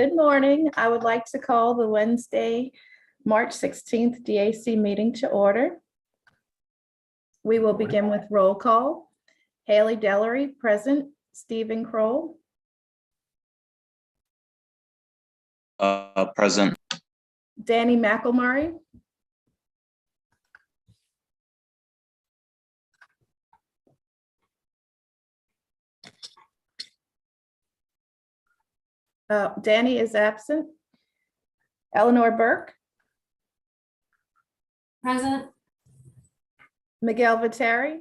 Good morning. I would like to call the Wednesday, March 16th DAC meeting to order. We will begin with roll call. Haley Dellery, present. Stephen Kroll. Present. Danny McElmurray. Danny is absent. Eleanor Burke. Present. Miguel Viteri.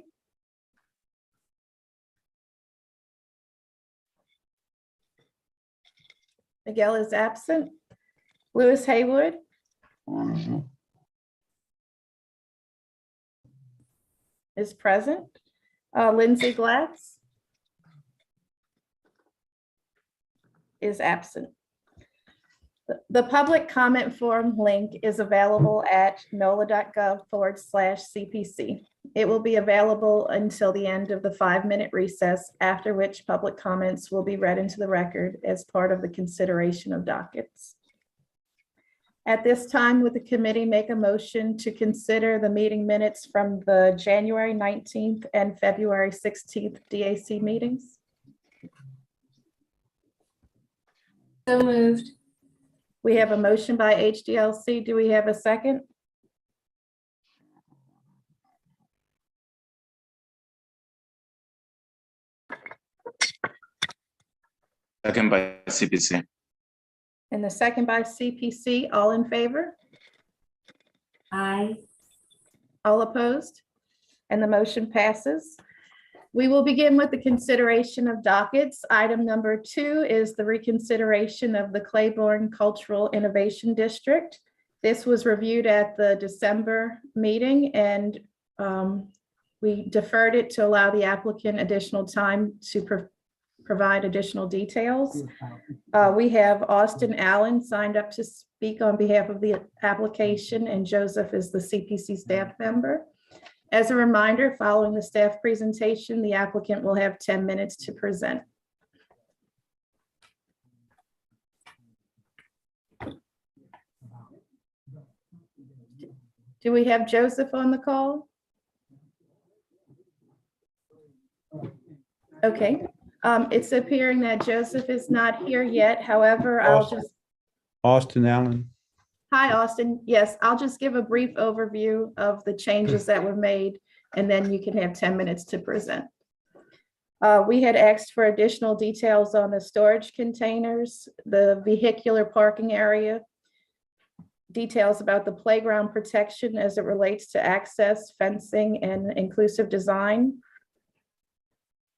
Miguel is absent. Lewis Haywood. Is present. Lindsay Glatz is absent. The public comment form link is available at nola.gov/CPC. It will be available until the end of the 5-minute recess, after which public comments will be read into the record as part of the consideration of dockets. At this time, would the committee make a motion to consider the meeting minutes from the January 19th and February 16th DAC meetings? So moved. We have a motion by HDLC. Do we have a second? Second by CPC. And the second by CPC. All in favor? Aye. All opposed? And the motion passes. We will begin with the consideration of dockets. Item number 2 is the reconsideration of the Claiborne Cultural Innovation District. This was reviewed at the December meeting, and we deferred it to allow the applicant additional time to provide additional details. We have Austin Allen signed up to speak on behalf of the application, and Joseph is the CPC staff member. As a reminder, following the staff presentation, the applicant will have 10 minutes to present. Do we have Joseph on the call? Okay, it's appearing that Joseph is not here yet. However, Austin Allen. Hi, Austin. Yes, I'll just give a brief overview of the changes that were made, and then you can have 10 minutes to present. We had asked for additional details on the storage containers, the vehicular parking area, details about the playground protection as it relates to access, fencing, and inclusive design,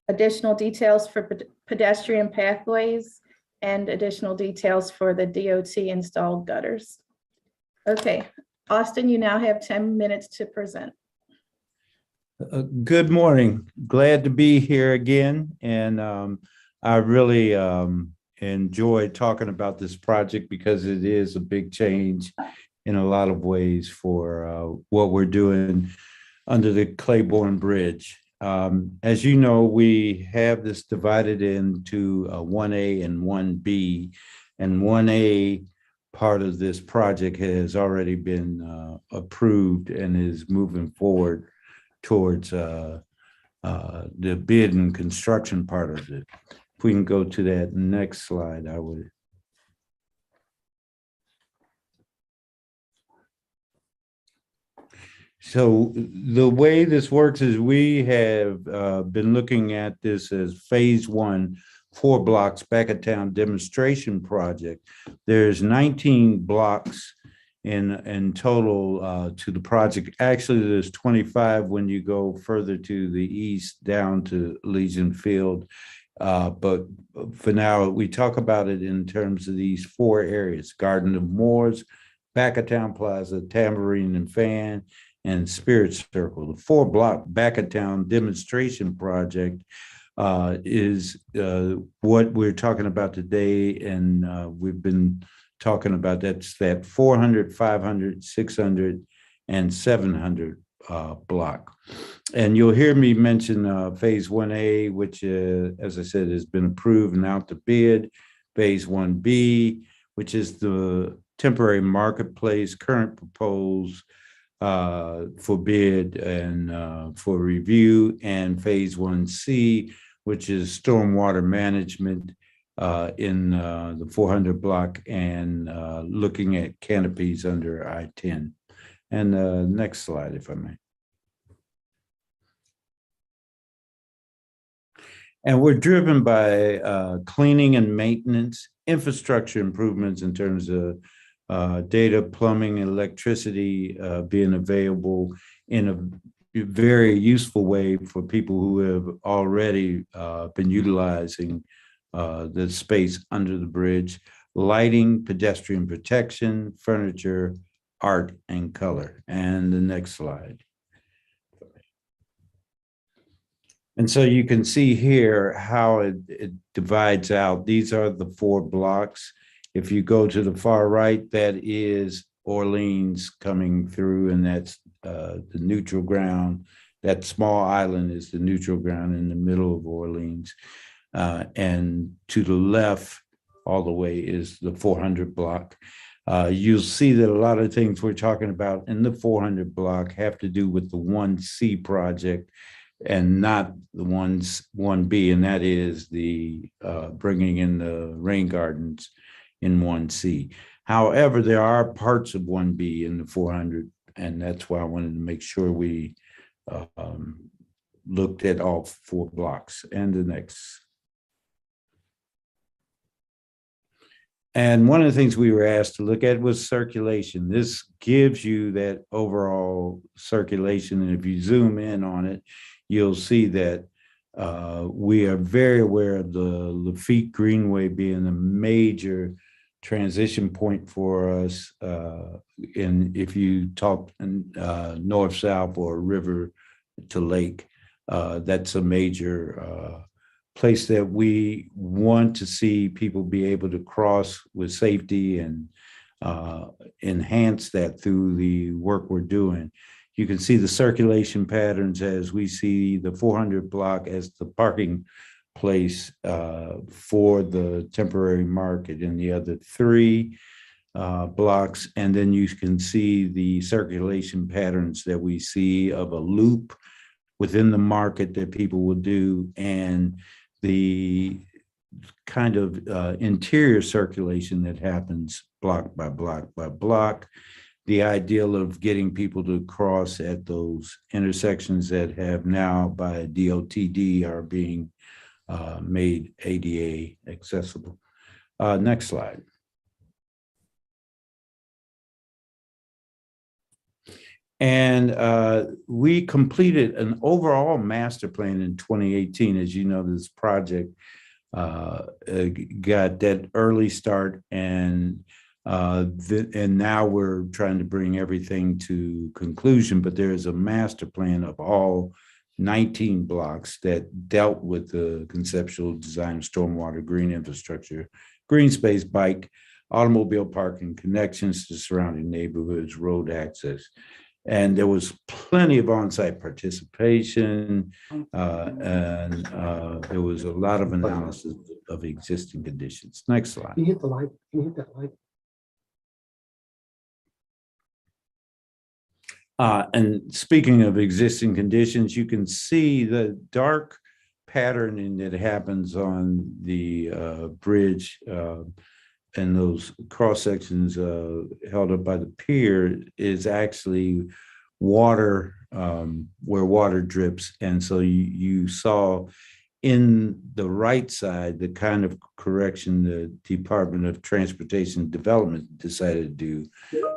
additional details for pedestrian pathways, and additional details for the DOT installed gutters. Okay, Austin, you now have 10 minutes to present. Good morning. Glad to be here again. And I really enjoyed talking about this project because it is a big change in a lot of ways for what we're doing under the Claiborne Bridge. As you know, we have this divided into 1A and 1B, and 1A part of this project has already been approved and is moving forward towards the bid and construction part of it. If we can go to that next slide, I would. So the way this works is we have been looking at this as phase 1, 4 blocks back at town demonstration project. There's 19 blocks in total to the project. Actually, there's 25 when you go further to the east down to Legion Field. But for now, we talk about it in terms of these 4 areas: Garden of Moors, back at town plaza, Tambourine and Fan, and Spirit Circle. The 4-block back at town demonstration project is what we're talking about today, and we've been talking about that 400, 500, 600, and 700 block. And you'll hear me mention phase 1A, which as I said, has been approved and out to bid. Phase 1B, which is the temporary marketplace, current proposed for bid and for review, and phase 1C, which is stormwater management in the 400 block and looking at canopies under I-10. And next slide, if I may. And we're driven by cleaning and maintenance, infrastructure improvements in terms of data, plumbing, electricity being available in a very useful way for people who have already been utilizing the space under the bridge, lighting, pedestrian protection, furniture, art, and color. And the next slide. And so you can see here how it divides out. These are the 4 blocks. If you go to the far right, that is Orleans coming through, and that's the neutral ground. That small island is the neutral ground in the middle of Orleans. And to the left, all the way, is the 400 block. You'll see that a lot of things we're talking about in the 400 block have to do with the 1C project and not the 1B, and that is the bringing in the rain gardens in 1C. However, there are parts of 1B in the 400, and that's why I wanted to make sure we looked at all 4 blocks. And the next. And one of the things we were asked to look at was circulation. This gives you that overall circulation, and if you zoom in on it, you'll see that we are very aware of the Lafitte Greenway being a major transition point for us. And if you talk north-south or river to lake, that's a major place that we want to see people be able to cross with safety and enhance that through the work we're doing. You can see the circulation patterns as we see the 400 block as the parking place for the temporary market in the other 3 blocks. And then you can see the circulation patterns that we see of a loop within the market that people will do, and the kind of interior circulation that happens block by block by block. The ideal of getting people to cross at those intersections that have now by DOTD are being made ADA accessible. Next slide. And we completed an overall master plan in 2018. As you know, this project got that early start, and now we're trying to bring everything to conclusion. But there is a master plan of all 19 blocks that dealt with the conceptual design of stormwater, green infrastructure, green space, bike, automobile parking, connections to surrounding neighborhoods, road access. And there was plenty of on-site participation, and there was a lot of analysis of existing conditions. Next slide. Can you hit the light? Can you hit that light? And speaking of existing conditions, you can see the dark patterning that happens on the bridge and those cross sections held up by the pier is actually water, where water drips. And so you saw in the right side the kind of correction the Department of Transportation Development decided to do,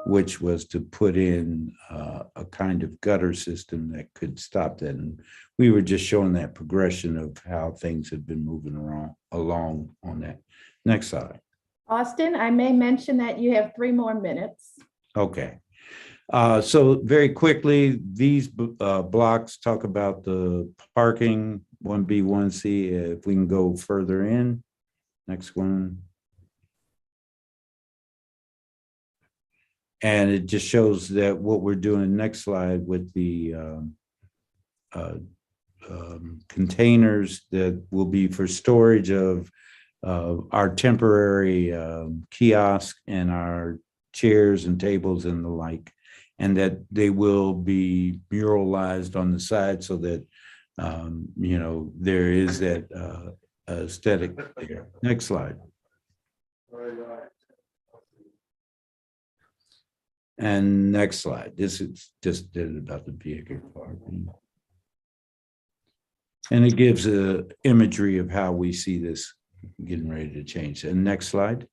which was to put in a kind of gutter system that could stop that. And we were just showing that progression of how things had been moving along on that. Next slide. Austin, I may mention that you have 3 more minutes. Okay. So very quickly, these blocks talk about the parking, 1B, 1C. If we can go further in, next one. And it just shows that what we're doing, next slide, with the containers that will be for storage of our temporary kiosk and our chairs and tables and the like, and that they will be muralized on the side so that, there is that aesthetic there. Next slide. And next slide. This is just about the vehicle parking. And it gives a imagery of how we see this getting ready to change. And next slide.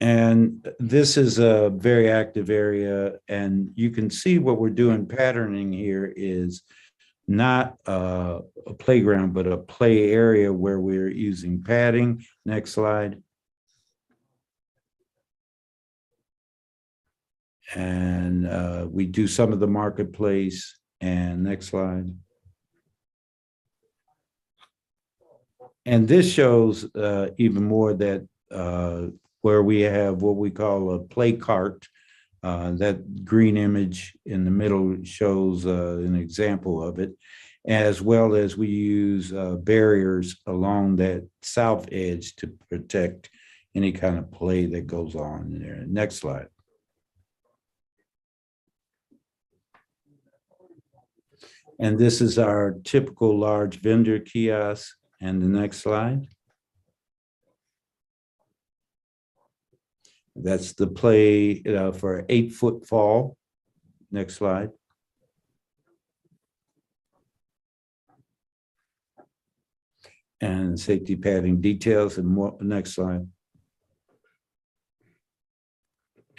And this is a very active area, and you can see what we're doing patterning here is not a playground, but a play area where we're using padding. Next slide. And we do some of the marketplace. And next slide. And this shows even more that where we have what we call a play cart. That green image in the middle shows an example of it, as well as we use barriers along that south edge to protect any kind of play that goes on in there. Next slide. And this is our typical large vendor kiosk. And the next slide. That's the play for an 8-foot fall. Next slide. And safety padding details and more. Next slide.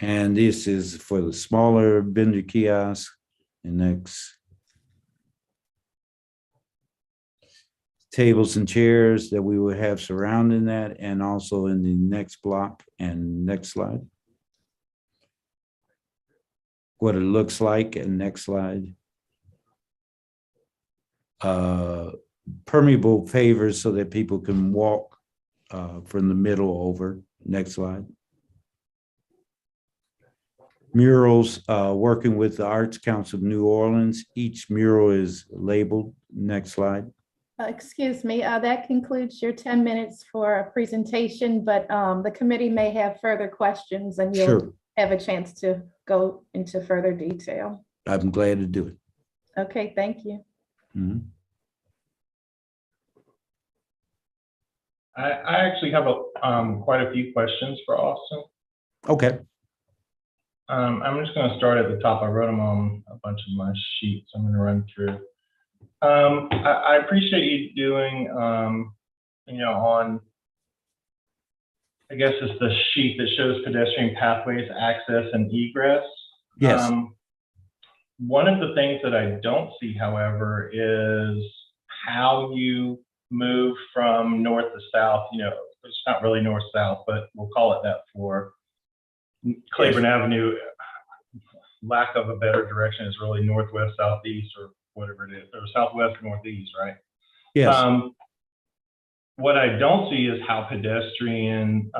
And this is for the smaller vendor kiosk. And next. Tables and chairs that we would have surrounding that, and also in the next block. And next slide. What it looks like. And next slide. Permeable pavers so that people can walk from the middle over. Next slide. Murals, working with the Arts Council of New Orleans. Each mural is labeled. Next slide. Excuse me, that concludes your 10 minutes for a presentation, but the committee may have further questions and you'll Sure. have a chance to go into further detail. I'm glad to do it. Okay, thank you. Mhm. I actually have quite a few questions for Austin. Okay. I'm just going to start at the top. I wrote them on a bunch of my sheets. I'm going to run through. I appreciate you doing, on, I guess it's the sheet that shows pedestrian pathways, access, and egress. Yes. One of the things that I don't see, however, is how you move from north to south. It's not really north-south, but we'll call it that for Claiborne Avenue. Lack of a better direction is really northwest, southeast, or whatever it is, or southwest, northeast, right? Yes. What I don't see is how pedestrian,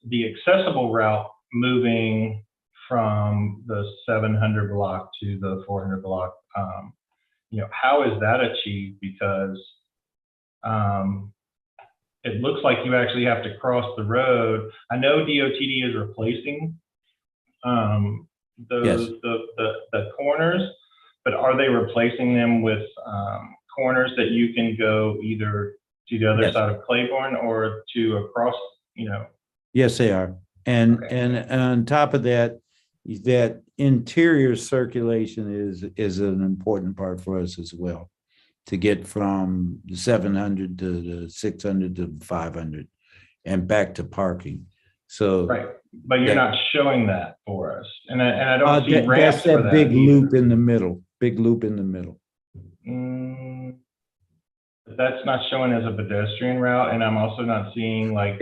the accessible route moving from the 700 block to the 400 block, how is that achieved? Because it looks like you actually have to cross the road. I know DOTD is replacing the corners, but are they replacing them with corners that you can go either to the other side of Claiborne or to across, Yes, they are. And Okay. and on top of that, that interior circulation is an important part for us as well, to get from the 700 to the 600 to 500 and back to parking. So right. But you're not showing that for us. And I don't see ramps that's for that that big loop either. in the middle, big loop in the middle. That's not showing as a pedestrian route, and I'm also not seeing I'm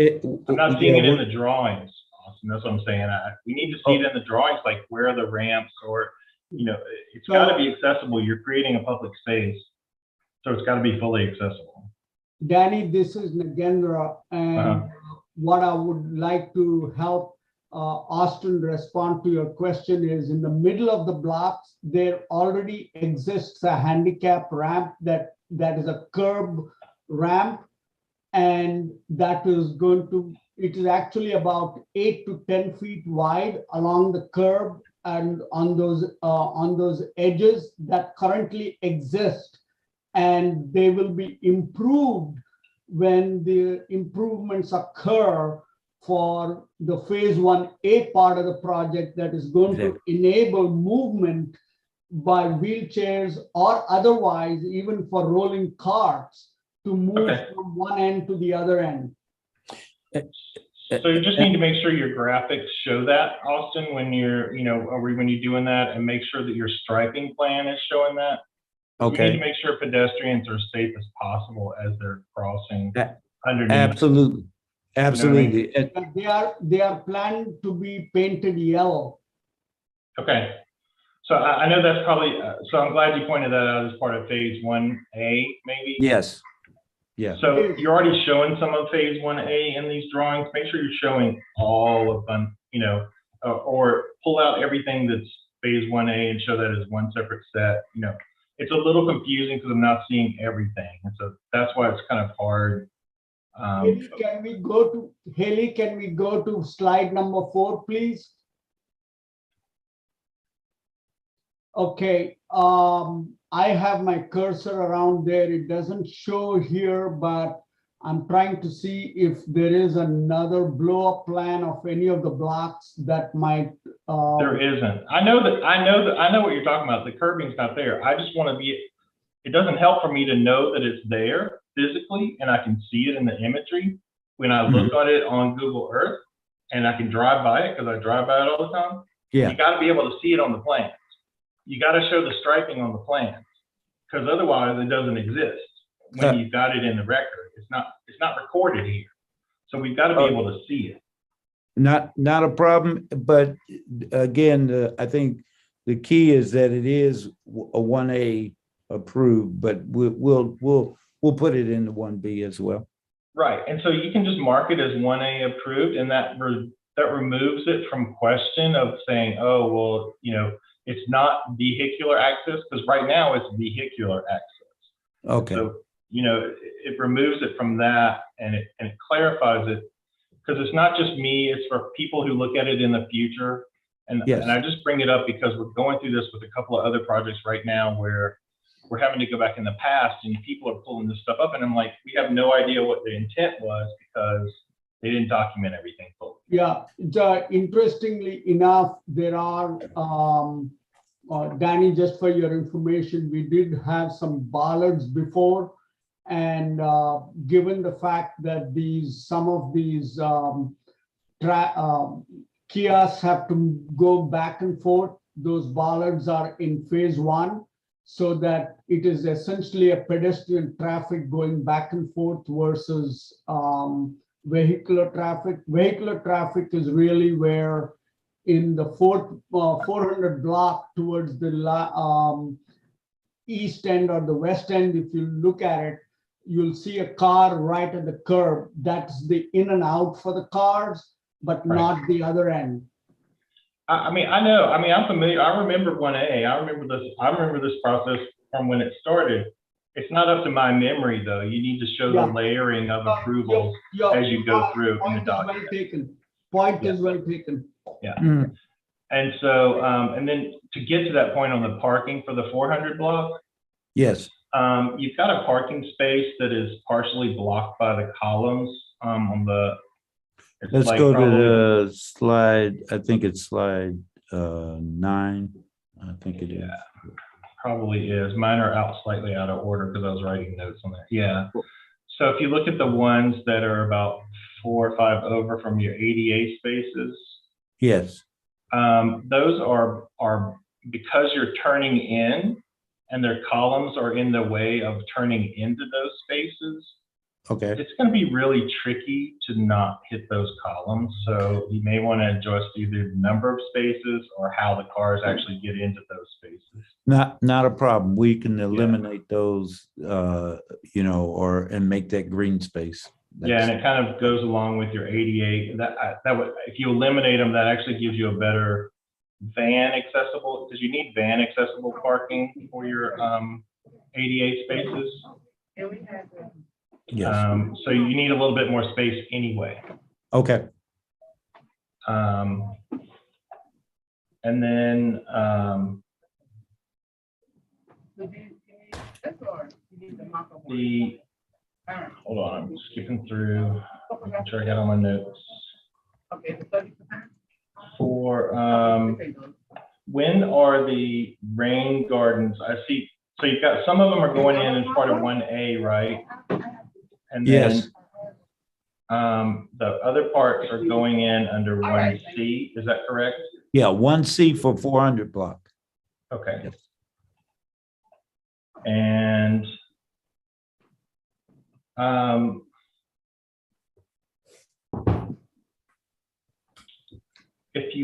not Yeah, seeing it in the drawings, Austin. That's what I'm saying. We need to see it in the drawings, like where are the ramps, or it's got to be accessible. You're creating a public space, so it's got to be fully accessible. Danny, this is Nagendra, and what I would like to help Austin respond to your question is, in the middle of the blocks, there already exists a handicap ramp that is a curb ramp, And that is going to, it is actually about 8 to 10 feet wide along the curb and on those edges that currently exist. And they will be improved when the improvements occur for the phase 1A part of the project that is going to enable movement by wheelchairs or otherwise, even for rolling carts, to move from one end to the other end. So you just need to make sure your graphics show that, Austin, when you're, when you're doing that, and make sure that your striping plan is showing that. We need to make sure pedestrians are safe as possible as they're crossing underneath. Absolutely. Absolutely. You know what I mean? They are planned to be painted yellow. Okay. So I know that's probably, so I'm glad you pointed that out as part of phase 1A, maybe? Yes. Yeah. So you're already showing some of phase 1A in these drawings. Make sure you're showing all of them, or pull out everything that's phase 1A and show that as one separate set. It's a little confusing because I'm not seeing everything. And so that's why it's kind of hard. Haley, can we go to slide number 4, please? Okay, I have my cursor around there. It doesn't show here, but I'm trying to see if there is another blow-up plan of any of the blocks that might. There isn't. I know what you're talking about. The curbing's not there. I just want to be. It doesn't help for me to know that it's there physically, and I can see it in the imagery when I look at it on Google Earth, and I can drive by it because I drive by it all the time. Yeah. You got to be able to see it on the plans. You got to show the striping on the plans, because otherwise it doesn't exist when you've got it in the record. It's not recorded here, so we've got to be able to see it. Not a problem, but again, I think the key is that it is a 1A approved, but we'll put it into 1B as well. Right, and so you can just mark it as 1A approved, and that removes it from question of saying, oh, well, it's not vehicular access, because right now it's vehicular access. Okay. So, it removes it from that, and it clarifies it, because it's not just me, it's for people who look at it in the future. And, yes. And I just bring it up because we're going through this with a couple of other projects right now where we're having to go back in the past and people are pulling this stuff up, and I'm like, we have no idea what the intent was because they didn't document everything fully. Yeah, interestingly enough, there are, Danny, just for your information, we did have some bollards before, and given the fact that some of these kiosks have to go back and forth, those bollards are in phase 1, so that it is essentially a pedestrian traffic going back and forth versus vehicular traffic. Vehicular traffic is really where in the 400 block towards the east end or the west end, if you look at it, you'll see a car right at the curb. That's the in and out for the cars, but not the other end. I'm familiar. I remember 1A. I remember this process from when it started. It's not up to my memory, though. You need to show the layering of approvals as you go through in the document. Point is well taken. Yeah. And so, and then to get to that point on the parking for the 400 block. Yes. You've got a parking space that is partially blocked by the columns on the. Let's go to the slide. I think it's slide 9. I think it is. Probably is. Mine are out slightly out of order because I was writing notes on there. Yeah. So if you look at the ones that are about 4 or 5 over from your ADA spaces. Yes. Those are because you're turning in and their columns are in the way of turning into those spaces. Okay. It's going to be really tricky to not hit those columns. So you may want to adjust either the number of spaces or how the cars actually get into those spaces. Not a problem. We can eliminate those, and make that green space. Yeah, and it kind of goes along with your ADA. That would, if you eliminate them, that actually gives you a better van accessible, because you need van accessible parking for your ADA spaces. Yes, So you need a little bit more space anyway. okay, And then, hold on, I'm skipping through, making sure I got all my notes. For, when are the rain gardens? I see, so you've got, some of them are going in as part of 1A, right? And yes, then, the other parts are going in under 1C, is that correct? yeah, 1C for 400 block. Okay. Yes. And if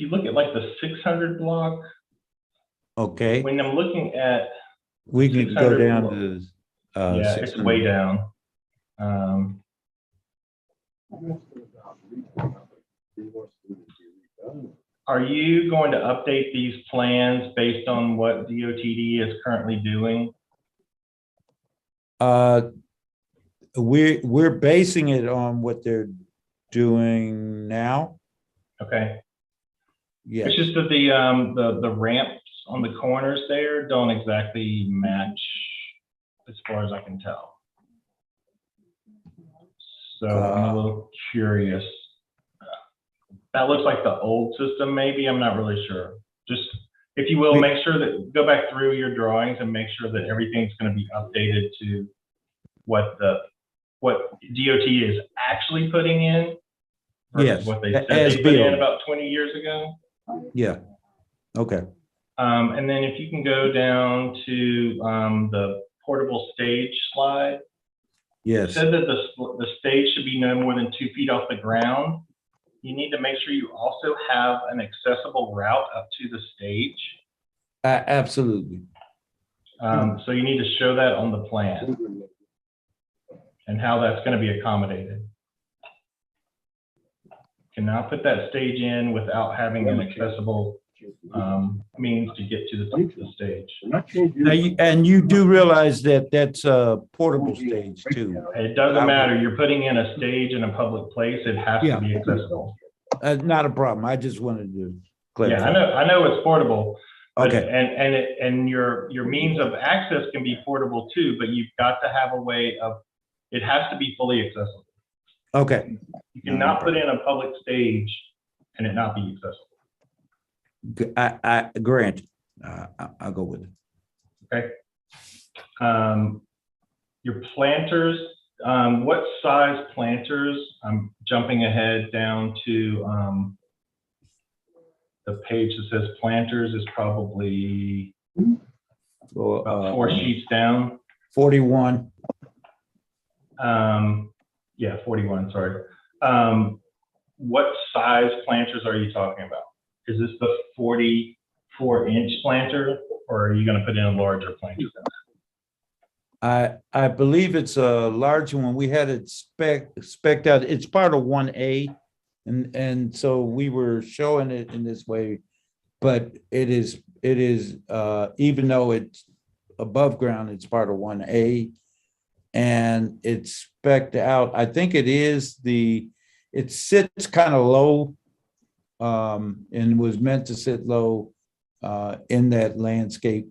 you look at like the 600 block, Okay, when I'm looking at, we can go 600 down block. to. Yeah, it's way 600. down. Are you going to update these plans based on what DOTD is currently doing? We're basing it on what they're doing now. Okay. Yes, It's just that the ramps on the corners there don't exactly match as far as I can tell. So I'm a little curious. That looks like the old system, maybe. I'm not really sure. Just, if you will, Wait. make sure that, go back through your drawings and make sure that everything's going to be updated to what DOT is actually putting in versus Yes, what they said as they put in built. about 20 years ago. Yeah, okay, And then if you can go down to the portable stage slide. It yes, said that the stage should be no more than 2 feet off the ground. You need to make sure you also have an accessible route up to the stage. absolutely. So you need to show that on the plan and how that's going to be accommodated. Cannot put that stage in without having an accessible means to get to the stage. Now, and you do realize that that's a portable stage too. It doesn't matter. You're putting in a stage in a public place. It has Yeah. to be accessible. Not a problem. I just wanted to Yeah, clarify. I know it's portable. But, Okay, and your means of access can be portable too, but you've got to have a way of, it has to be fully accessible. okay. You cannot put in a public stage and it not be accessible. I grant. I'll go with it. Okay. Your planters, what size planters? I'm jumping ahead down to the page that says planters is probably Well, about 4 sheets down. 41. Yeah, 41, sorry. What size planters are you talking about? Is this the 44-inch planter, or are you going to put in a larger planter than that? I believe it's a large one. We had it spec'd out. It's part of 1A. And so we were showing it in this way, but it is even though it's above ground, it's part of 1A. And it's spec'd out. I think it sits kind of low, and was meant to sit low in that landscape.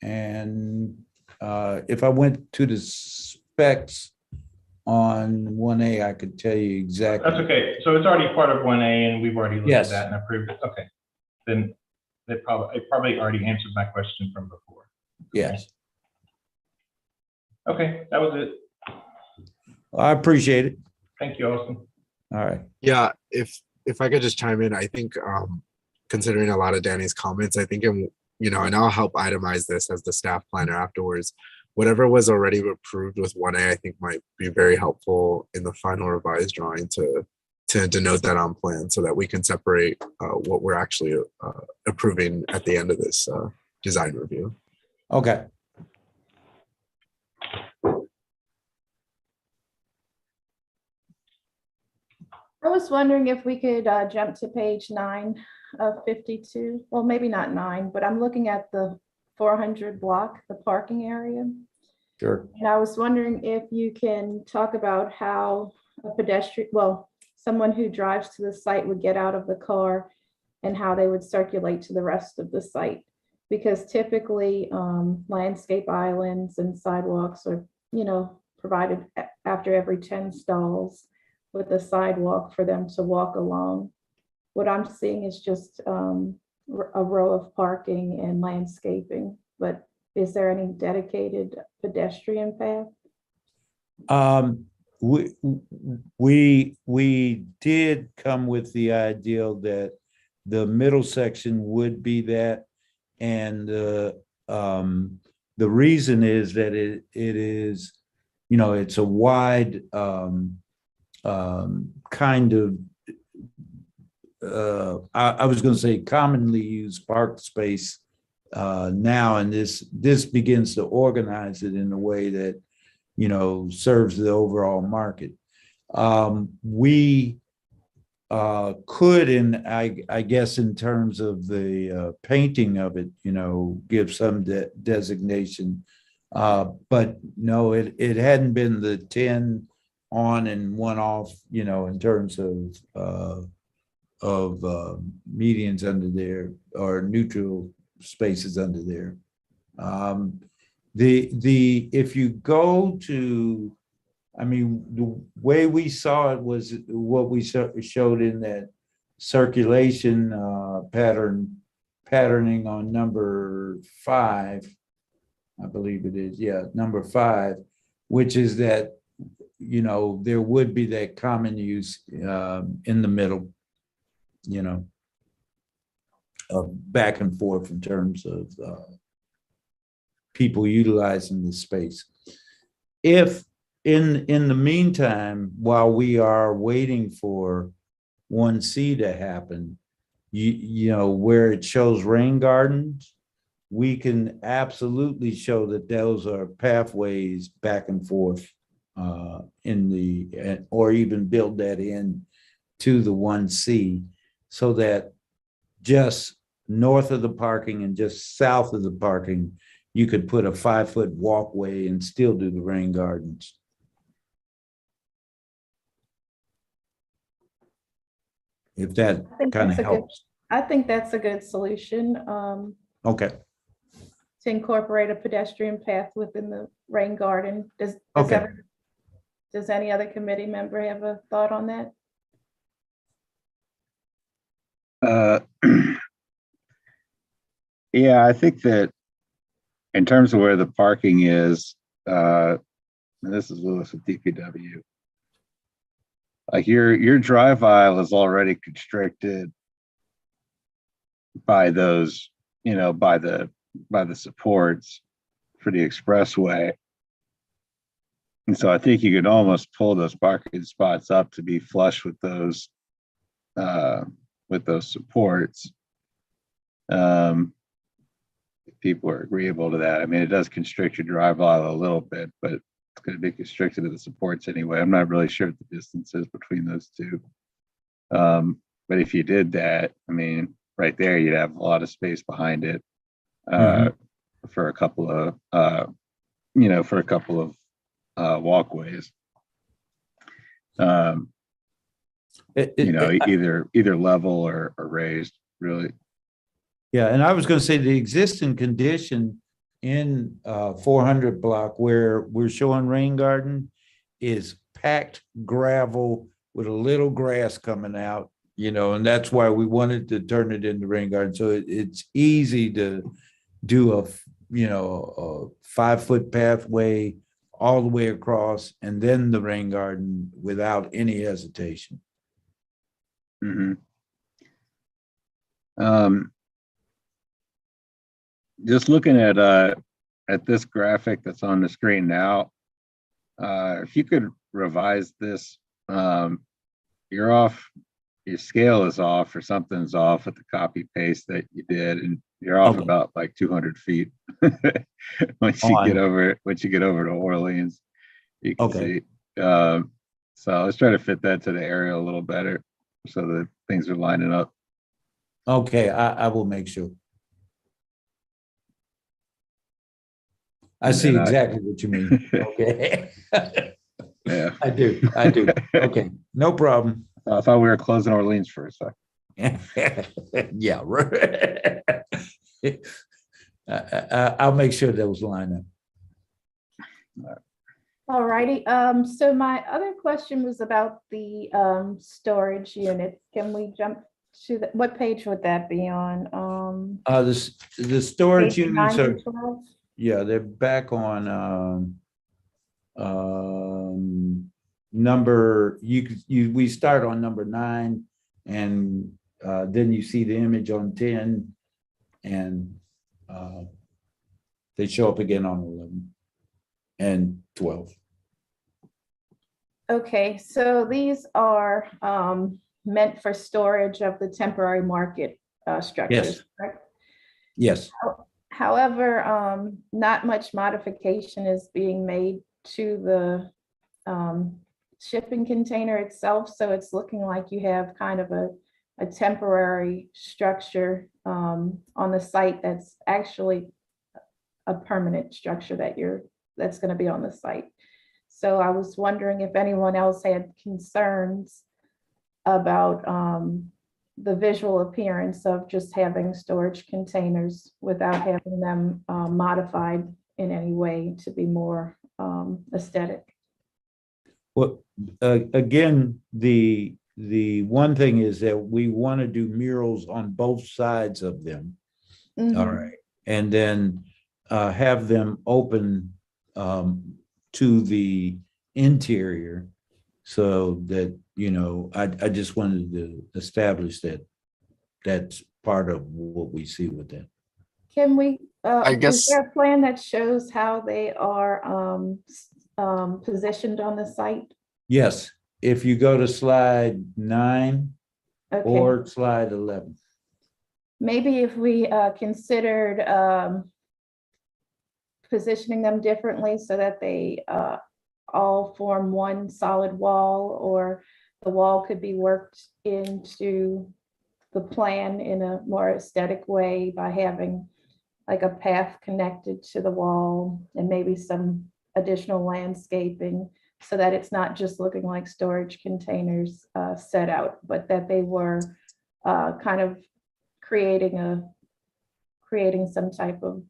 And if I went to the specs on 1A, I could tell you exactly. That's okay. So it's already part of 1A and we've already looked Yes. at that and approved it. Okay. Then it probably already answered my question from before. Yes, Okay, that was it. I appreciate it. Thank you, Austin. All right. Yeah, if I could just chime in, I think considering a lot of Danny's comments, I think and I'll help itemize this as the staff planner afterwards. Whatever was already approved with 1A, I think might be very helpful in the final revised drawing to denote that on plan so that we can separate what we're actually approving at the end of this design review. Okay. I was wondering if we could jump to page 9 of 52. Well, maybe not 9, but I'm looking at the 400 block, the parking area. Sure. And I was wondering if you can talk about how a pedestrian, well, someone who drives to the site would get out of the car and how they would circulate to the rest of the site. Because typically landscape islands and sidewalks are, provided after every 10 stalls with a sidewalk for them to walk along. What I'm seeing is just a row of parking and landscaping, but is there any dedicated pedestrian path? We did come with the ideal that the middle section would be that. And the reason is that it is, it's a wide kind of I was going to say commonly used park space now, and this begins to organize it in a way that serves the overall market. We could, and I guess in terms of the painting of it, give some designation, but no, it hadn't been the 10 on and 1 off, in terms of medians under there or neutral spaces under there. If you go to, the way we saw it was what we showed in that circulation patterning on number 5, I believe it is, number 5, which is that, there would be that common use in the middle, back and forth in terms of people utilizing the space. If in the meantime, while we are waiting for 1C to happen, where it shows rain gardens, we can absolutely show that those are pathways back and forth or even build that in to the 1C, so that just north of the parking and just south of the parking, you could put a 5-foot walkway and still do the rain gardens. If that kind of helps. I think that's a good solution. Okay. To incorporate a pedestrian path within the rain garden. Does any other committee member have a thought on that? Yeah, I think that in terms of where the parking is, and this is Lewis with DPW, like your drive aisle is already constricted by those, by the supports for the expressway. And so I think you could almost pull those parking spots up to be flush with those supports. If people are agreeable to that. It does constrict your drive aisle a little bit, but it's going to be constricted to the supports anyway. I'm not really sure what the distance is between those two. But if you did that, right there, you'd have a lot of space behind it for a couple of, walkways. Either level or raised, really. Yeah, and I was going to say the existing condition in 400 block where we're showing rain garden is packed gravel with a little grass coming out, and that's why we wanted to turn it into rain garden. So it's easy to do a 5-foot pathway all the way across and then the rain garden without any hesitation. Just looking at this graphic that's on the screen now, if you could revise this, you're off, your scale is off or something's off with the copy paste that you did, and you're off about like 200 feet. once you get over to Orleans, you can see. So let's try to fit that to the area a little better so that things are lining up. Okay, I will make sure. I see And I- exactly what you mean. Okay. Yeah, I do. Okay, no problem. I thought we were closing Orleans for a second. Yeah, right. I'll make sure those line up. All righty. So my other question was about the storage units. Can we jump to what page would that be on? The storage Page units 9 are, to 12? yeah, they're back on number, we start on number 9, and then you see the image on 10, and they show up again on 11 and 12. Okay, so these are meant for storage of the temporary market structures, correct? Yes, However, not much modification is being made to the shipping container itself. So it's looking like you have kind of a temporary structure on the site that's actually a permanent structure that's going to be on the site. So I was wondering if anyone else had concerns about the visual appearance of just having storage containers without having them modified in any way to be more aesthetic. well, again, the one thing is that we want to do murals on both sides of them. All Mhm. right, and then have them open to the interior, so that, you know, I just wanted to establish that that's part of what we see with that. Can we, I is guess- there a plan that shows how they are positioned on the site? Yes, if you go to slide 9 Okay, or slide 11. maybe if we considered positioning them differently so that they all form one solid wall, or the wall could be worked into the plan in a more aesthetic way by having like a path connected to the wall and maybe some additional landscaping, so that it's not just looking like storage containers set out, but that they were kind of creating some type of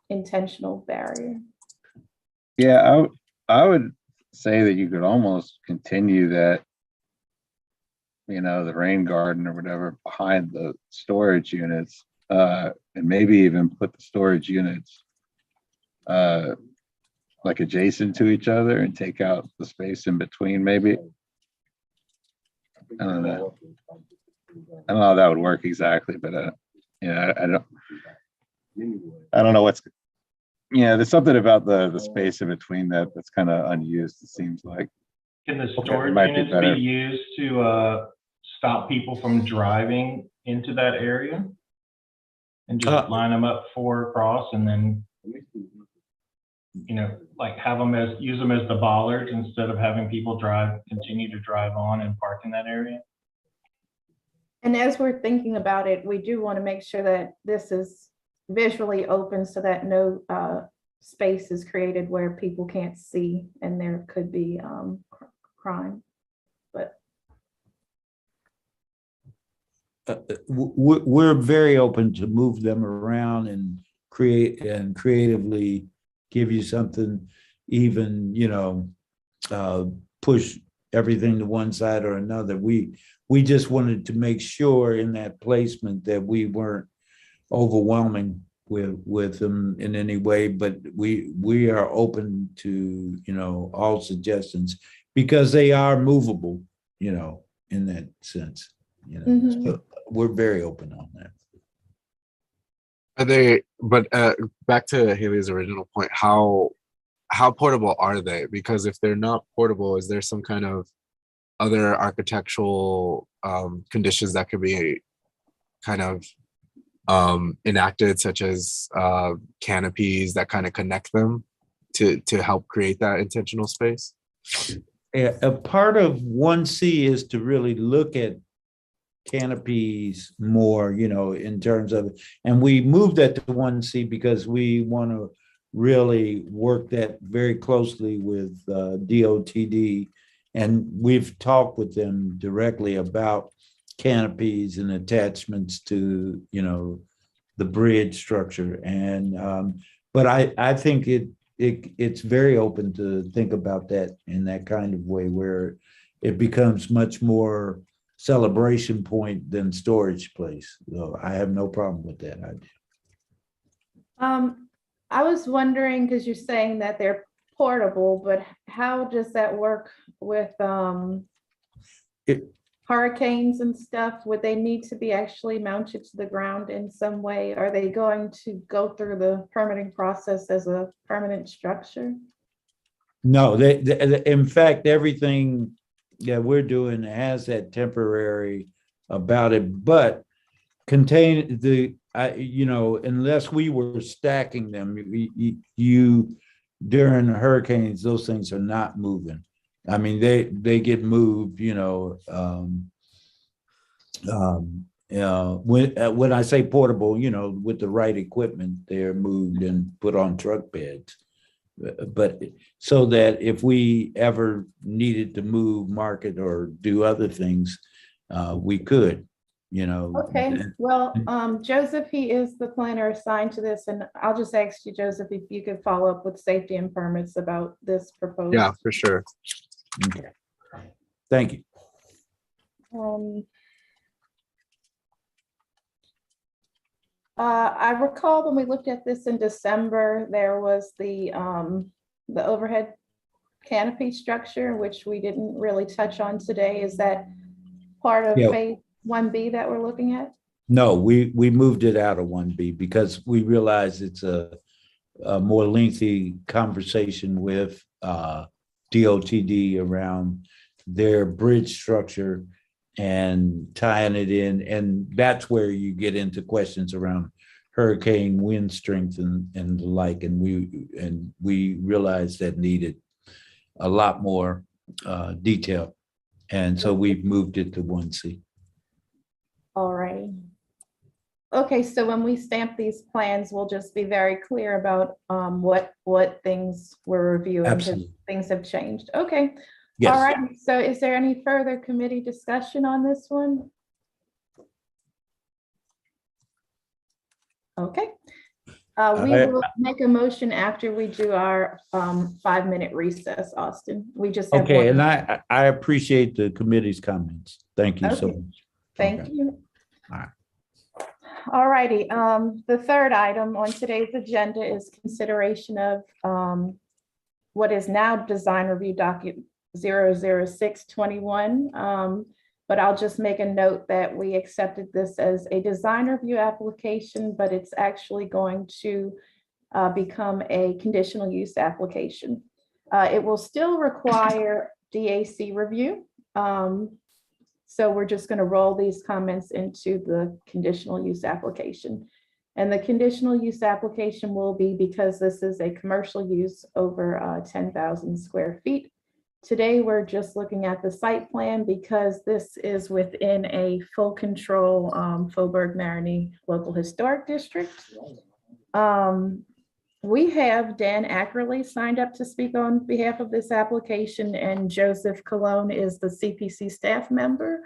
intentional barrier. Yeah, I would say that you could almost continue that, you know, the rain garden or whatever behind the storage units, and maybe even put the storage units like adjacent to each other and take out the space in between, maybe. I don't know. I don't know how that would work exactly, but yeah, I don't know what's, yeah, there's something about the space in between that's kind of unused, it seems like. Can the Okay, storage might be units better. be used to stop people from driving into that area? And just line them up 4 across, and then, you know, like use them as the bollards instead of having people continue to drive on and park in that area? And as we're thinking about it, we do want to make sure that this is visually open so that no space is created where people can't see and there could be crime. But We're very open to move them around and creatively give you something, even, you know, push everything to one side or another. We just wanted to make sure in that placement that we weren't overwhelming with them in any way, but we are open to, you know, all suggestions, because they are movable, you know, in that sense, you know. Mhm. So we're very open on that. Are they, but back to Haley's original point, how portable are they? Because if they're not portable, is there some kind of other architectural conditions that could be kind of enacted, such as canopies that kind of connect them to help create that intentional space? A part of 1C is to really look at canopies more, you know, in terms of, and we moved that to 1C because we want to really worked that very closely with DOTD. And we've talked with them directly about canopies and attachments to, the bridge structure. And, but I think it's very open to think about that in that kind of way where it becomes much more celebration point than storage place. So I have no problem with that idea. I was wondering, because you're saying that they're portable, but how does that work with hurricanes and stuff? Would they need to be actually mounted to the ground in some way? Are they going to go through the permitting process as a permanent structure? No, in fact, everything that we're doing has that temporary about it, but unless we were stacking them, during hurricanes, those things are not moving. I mean, they get moved, when I say portable, with the right equipment, they're moved and put on truck beds. But so that if we ever needed to move, market, or do other things, we could, Okay, well, Joseph, he is the planner assigned to this, and I'll just ask you, Joseph, if you could follow up with safety and permits about this proposal. Yeah, for sure. Okay. Thank you. I recall when we looked at this in December, there was the overhead canopy structure, which we didn't really touch on today. Is that part of Yeah. phase 1B that we're looking at? No, we moved it out of 1B because we realized it's a more lengthy conversation with DOTD around their bridge structure and tying it in. And that's where you get into questions around hurricane wind strength and the like. And we realized that needed a lot more detail. And so we've moved it to 1C. All right. Okay, so when we stamp these plans, we'll just be very clear about what things we're reviewing, because Absolutely. things have changed. Okay. Yes. All right. So is there any further committee discussion on this one? Okay. We will make a motion after we do our 5-minute recess, Austin. We just have Okay, one. and I appreciate the committee's comments. Thank you so Okay. much. Thank Okay. you. All right. All righty. The third item on today's agenda is consideration of what is now design review docket 00621. But I'll just make a note that we accepted this as a design review application, but it's actually going to become a conditional use application. It will still require DAC review. So we're just going to roll these comments into the conditional use application. And the conditional use application will be, because this is a commercial use over 10,000 square feet. Today, we're just looking at the site plan because this is within a full control Faubourg-Marigny Local Historic District. We have Dan Ackerley signed up to speak on behalf of this application, and Joseph Colon is the CPC staff member.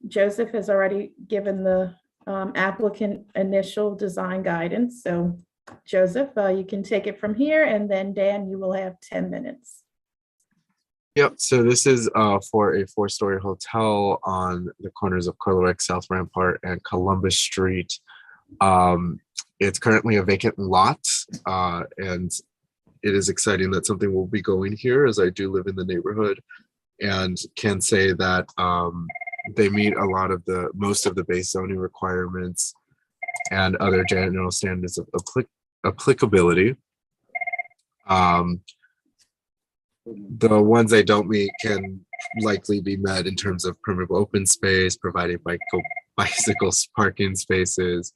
Joseph has already given the applicant initial design guidance. So Joseph, you can take it from here, and then Dan, you will have 10 minutes. Yep, so this is for a 4-story hotel on the corners of Colorado, South Rampart, and Columbus Street. It's currently a vacant lot, and it is exciting that something will be going here, as I do live in the neighborhood, and can say that they meet a lot of most of the base zoning requirements and other general standards of applicability. The ones they don't meet can likely be met in terms of permeable open space, providing bicycle parking spaces,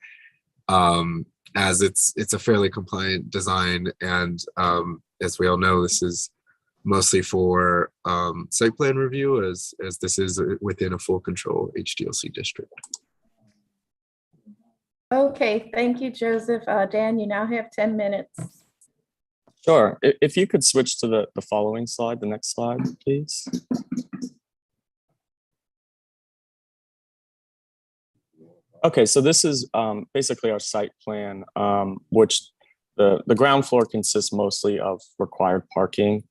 as it's a fairly compliant design. And as we all know, this is mostly for site plan review, as this is within a full control HDLC district. Okay, thank you, Joseph. Dan, you now have 10 minutes. Sure. If you could switch to the following slide, the next slide, please. Okay, so this is basically our site plan, which the ground floor consists mostly of required parking.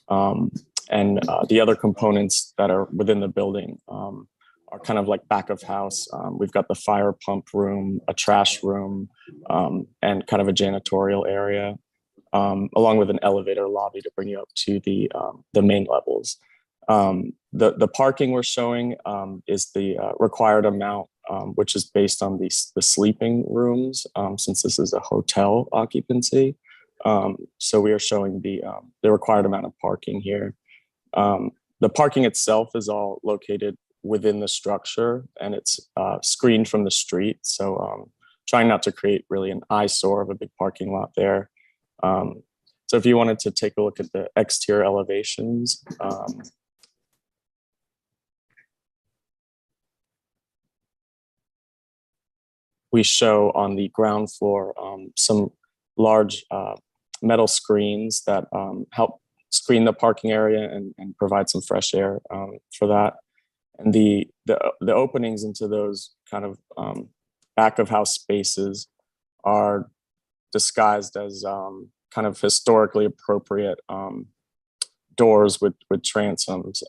And the other components that are within the building are kind of like back of house. We've got the fire pump room, a trash room, and kind of a janitorial area, along with an elevator lobby to bring you up to the main levels. The parking we're showing is the required amount, which is based on the sleeping rooms, since this is a hotel occupancy. So we are showing the required amount of parking here. The parking itself is all located within the structure, and it's screened from the street. So trying not to create really an eyesore of a big parking lot there. So if you wanted to take a look at the exterior elevations, we show on the ground floor some large metal screens that help screen the parking area and provide some fresh air for that. And the openings into those kind of back of house spaces are disguised as kind of historically appropriate doors with transoms.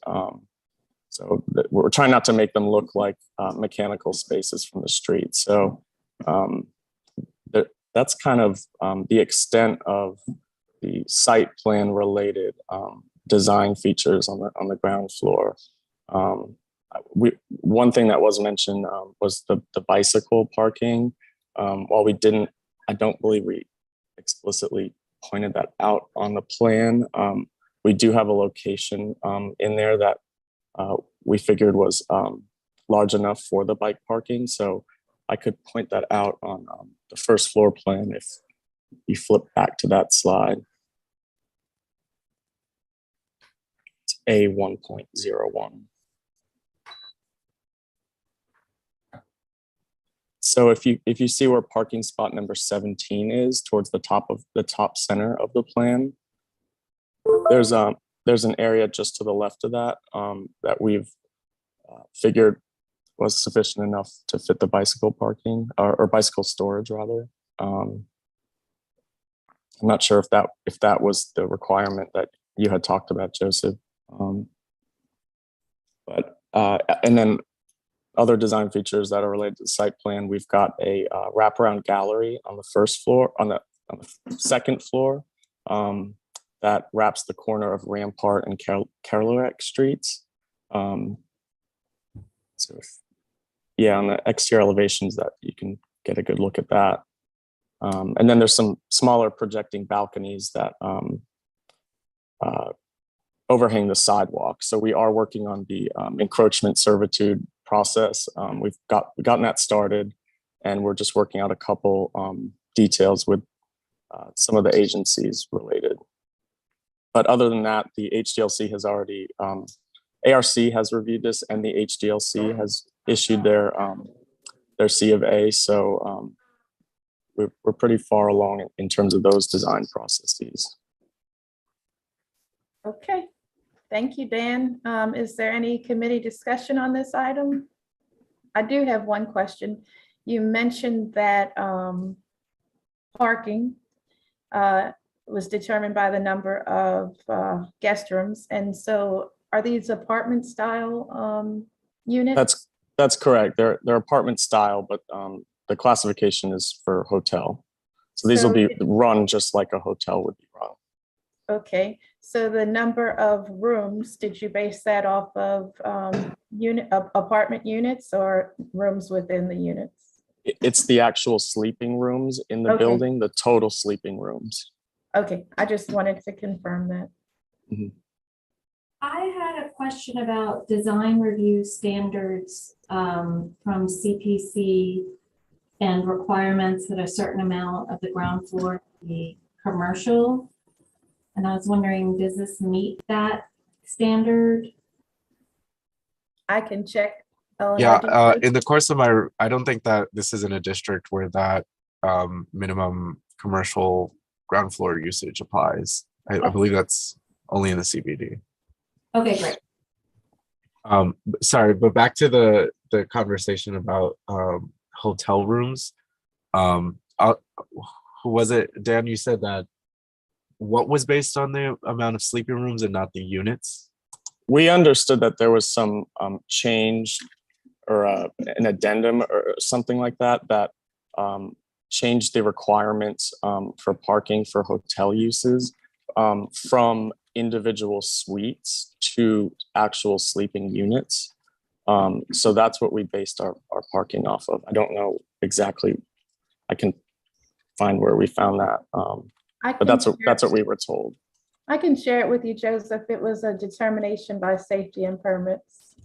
So we're trying not to make them look like mechanical spaces from the street. So that's kind of the extent of the site plan related design features on the ground floor. One thing that was mentioned was the bicycle parking. While I don't believe we explicitly pointed that out on the plan. We do have a location in there that we figured was large enough for the bike parking. So I could point that out on the first floor plan if you flip back to that slide. It's A1.01. So if you see where parking spot number 17 is towards the top center of the plan, there's an area just to the left of that that we've figured was sufficient enough to fit the bicycle parking or bicycle storage rather. I'm not sure if that was the requirement that you had talked about, Joseph. And then other design features that are related to the site plan, we've got a wraparound gallery on the first floor, on the second floor, that wraps the corner of Rampart and Kerouac Streets. On the exterior elevations that you can get a good look at that. And then there's some smaller projecting balconies that overhang the sidewalk. So we are working on the encroachment servitude process. We've gotten that started, and we're just working out a couple details with some of the agencies related. But other than that, the HDLC has already, ARC has reviewed this, and the HDLC has issued their C of A. So we're pretty far along in terms of those design processes. Okay, thank you, Dan. Is there any committee discussion on this item? I do have one question. You mentioned that parking was determined by the number of guest rooms. And so are these apartment style units? That's correct. They're apartment style, but the classification is for hotel. So these will be run just like a hotel would be run. Okay, so the number of rooms, did you base that off of apartment units or rooms within the units? It's the actual sleeping rooms in the building, the total sleeping rooms. Okay, I just wanted to confirm that. Mm-hmm. I had a question about design review standards from CPC and requirements that a certain amount of the ground floor be commercial. And I was wondering, does this meet that standard? I can check. Yeah, in the course of I don't think that this is in a district where that minimum commercial ground floor usage applies. I believe that's only in the CBD. Okay, great. Sorry, but back to the conversation about hotel rooms. Who was it? Dan, you said that what was based on the amount of sleeping rooms and not the units? We understood that there was some change or an addendum or something like that that changed the requirements for parking for hotel uses from individual suites to actual sleeping units. So that's what we based our parking off of. I don't know exactly. I can find where we found that, but that's what we were told. I can share it with you, Joseph. It was a determination by safety and permits.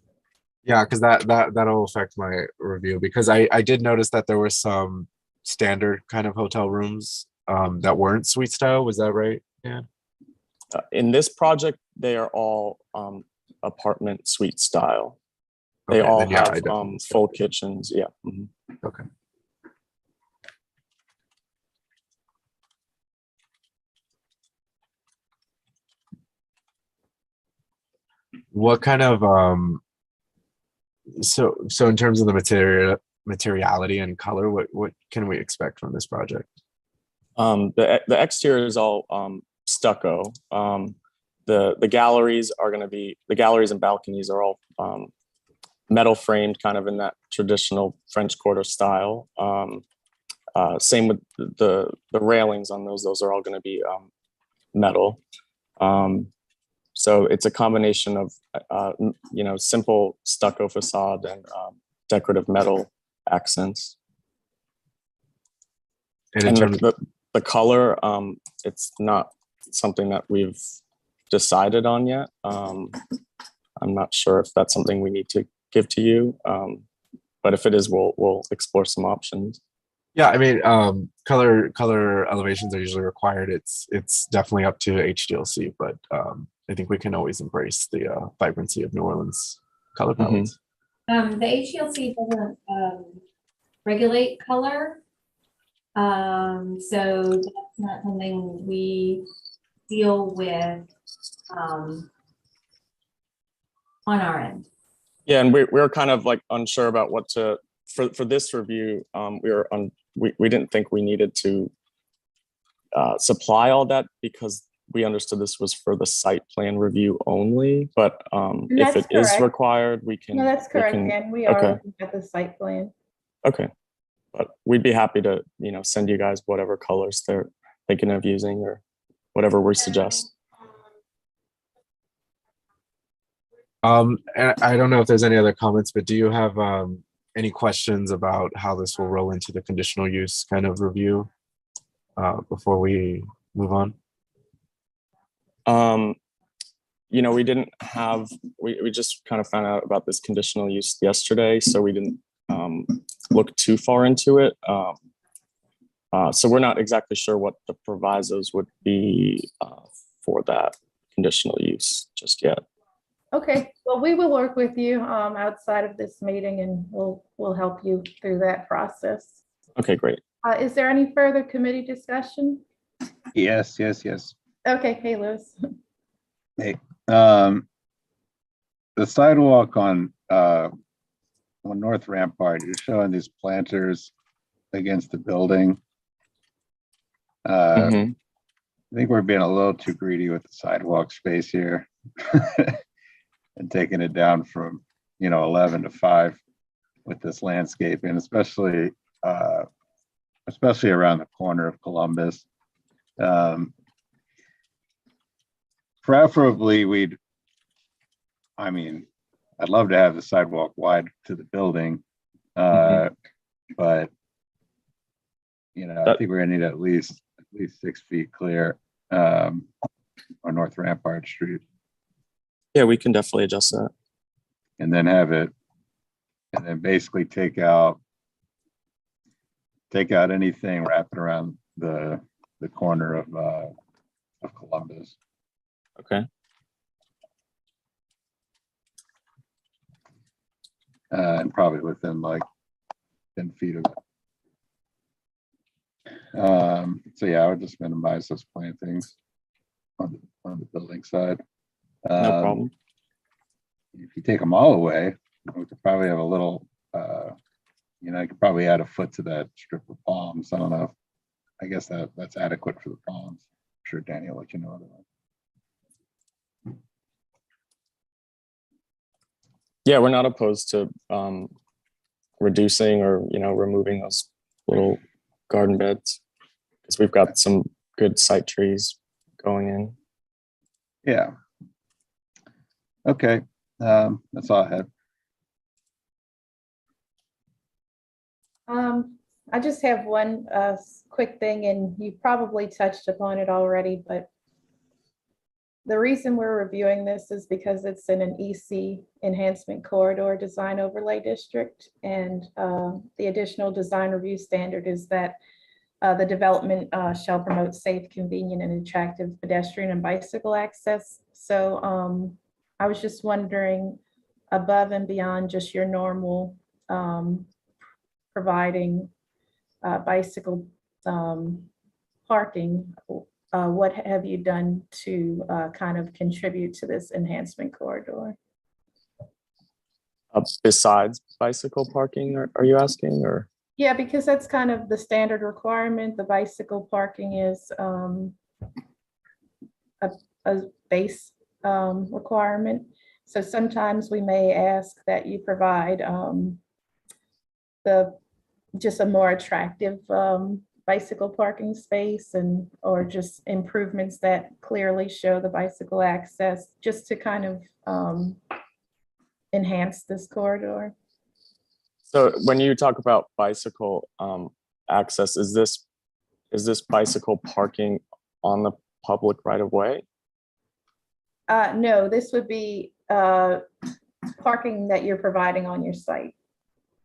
Yeah, because that'll affect my review, because I did notice that there were some standard kind of hotel rooms that weren't suite style. Was that right? Yeah. In this project, they are all apartment suite style. They Okay, all then, yeah, I have definitely see full that. kitchens. Yeah. Mhm. Okay. What kind of so in terms of the materiality and color, what can we expect from this project? The exterior is all stucco. The galleries are going to be, the galleries and balconies are all metal framed, kind of in that traditional French Quarter style. Same with the railings on those. Those are all going to be metal. So it's a combination of simple stucco facade and decorative metal accents. And in And terms the color, it's not something that we've decided on yet. I'm not sure if that's something we need to give to you, but if it is, we'll explore some options. yeah, I mean, color elevations are usually required. It's definitely up to HDLC, but I think we can always embrace the vibrancy of New Orleans color palettes. The HDLC doesn't regulate color. So that's not something we deal with on our end. Yeah, and we're kind of like unsure about what to for this review. We didn't think we needed to supply all that because we understood this was for the site plan review only. But if it is required, we can. No, that's correct, and we are okay. looking at the site plan. Okay, but we'd be happy to send you guys whatever colors they're thinking of using or whatever we suggest. And I don't know if there's any other comments, but do you have any questions about how this will roll into the conditional use kind of review before we move on? We didn't have, we just kind of found out about this conditional use yesterday, so we didn't look too far into it. So we're not exactly sure what the provisos would be for that conditional use just yet. Okay, well, we will work with you outside of this meeting, and we'll help you through that process. Okay, great. Is there any further committee discussion? Yes. Okay, hey, Louis. Hey, the sidewalk on North Rampart, you're showing these planters against the building. I think we're being a little too greedy with the sidewalk space here and taking it down from 11 to 5 with this landscaping, especially around the corner of Columbus. Preferably, I'd love to have the sidewalk wide to the building, but I think we're gonna need at least 6 feet clear on North Rampart Street. Yeah, we can definitely adjust that. And then basically take out anything wrapping around the corner of Columbus. Okay. And probably within like 10 feet of it. So yeah, I would just minimize those plantings on the building side. No problem. If you take them all away, we could probably have a little, I could probably add a foot to that strip of palms. I don't know. I guess that's adequate for the palms. I'm sure Danny will let you know otherwise. Yeah, we're not opposed to reducing or removing those little garden beds because we've got some good site trees going in. Yeah. Okay. That's all I had. I just have one quick thing, and you probably touched upon it already, but the reason we're reviewing this is because it's in an EC enhancement corridor design overlay district, and the additional design review standard is that the development shall promote safe, convenient, and attractive pedestrian and bicycle access. So I was just wondering, above and beyond just your normal providing bicycle parking, what have you done to kind of contribute to this enhancement corridor? Besides bicycle parking, are you asking, or? Yeah, because that's kind of the standard requirement. The bicycle parking is a base requirement. So sometimes we may ask that you provide just a more attractive bicycle parking space or just improvements that clearly show the bicycle access, just to kind of enhance this corridor. So when you talk about bicycle access, is this bicycle parking on the public right of way? No, this would be parking that you're providing on your site.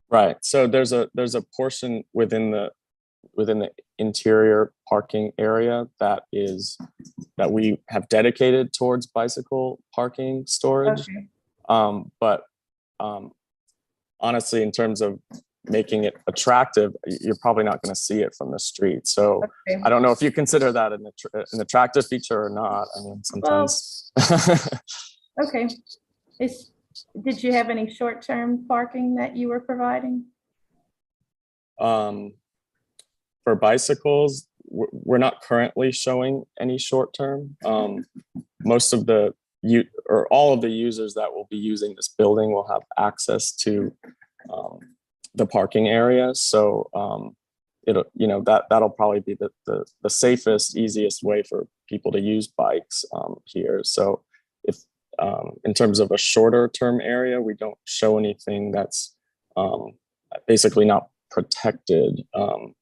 Right. So there's a portion within the interior parking area that we have dedicated towards bicycle parking storage. Okay. But honestly, in terms of making it attractive, you're probably not going to see it from the street. So Okay. I don't know if you consider that an attractive feature or not. I mean, sometimes. Okay. Did you have any short-term parking that you were providing? For bicycles, we're not currently showing any short-term. Most of all of the users that will be using this building will have access to the parking area. So that'll probably be the safest, easiest way for people to use bikes here. So if in terms of a shorter term area, we don't show anything that's basically not protected from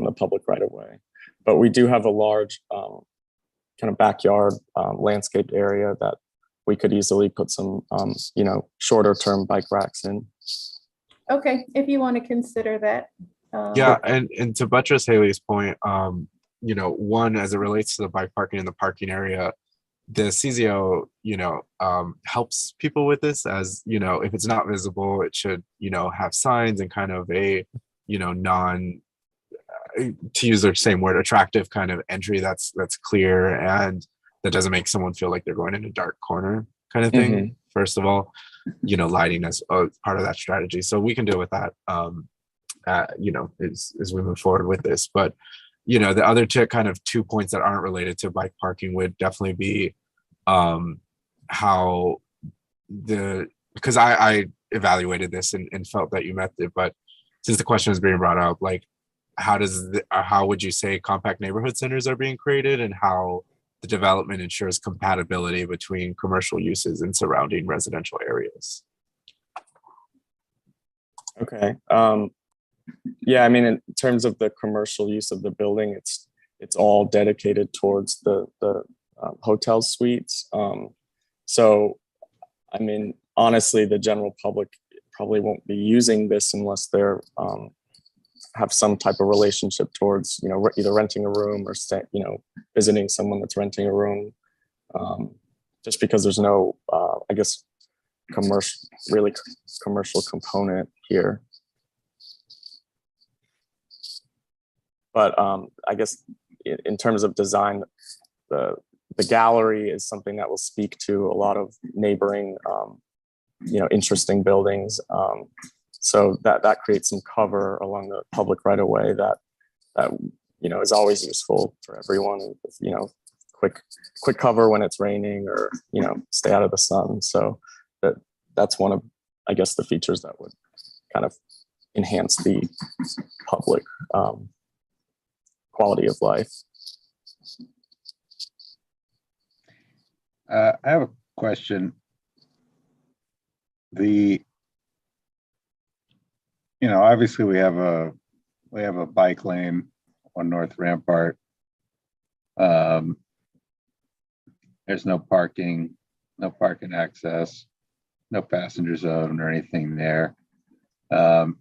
the public right of way. But we do have a large kind of backyard landscaped area that we could easily put some shorter term bike racks in. Okay, if you want to consider that. Yeah, and to buttress Haley's point, one, as it relates to the bike parking in the parking area, the CZO, helps people with this, as, if it's not visible, it should, have signs and kind of a, non, to use their same word, attractive kind of entry that's clear and that doesn't make someone feel like they're going in a dark corner kind of thing. Mm-hmm. First of all, lighting as part of that strategy. So we can deal with that, as we move forward with this. But, the other two points that aren't related to bike parking would definitely be how because I evaluated this and felt that you met it, but since the question is being brought up, like, how would you say compact neighborhood centers are being created, and how the development ensures compatibility between commercial uses and surrounding residential areas? Okay. Yeah, I mean, in terms of the commercial use of the building, it's all dedicated towards the hotel suites. So, I mean, honestly, the general public probably won't be using this unless they're have some type of relationship towards, either renting a room or visiting someone that's renting a room. Just because there's no, I guess, commercial component here. But I guess in terms of design, the gallery is something that will speak to a lot of neighboring, interesting buildings. So that creates some cover along the public right of way that is always useful for everyone. Quick cover when it's raining, or stay out of the sun. So that's one of, I guess, the features that would kind of enhance the public quality of life. I have a question. Obviously we have a bike lane on North Rampart. There's no parking access, no passenger zone or anything there. How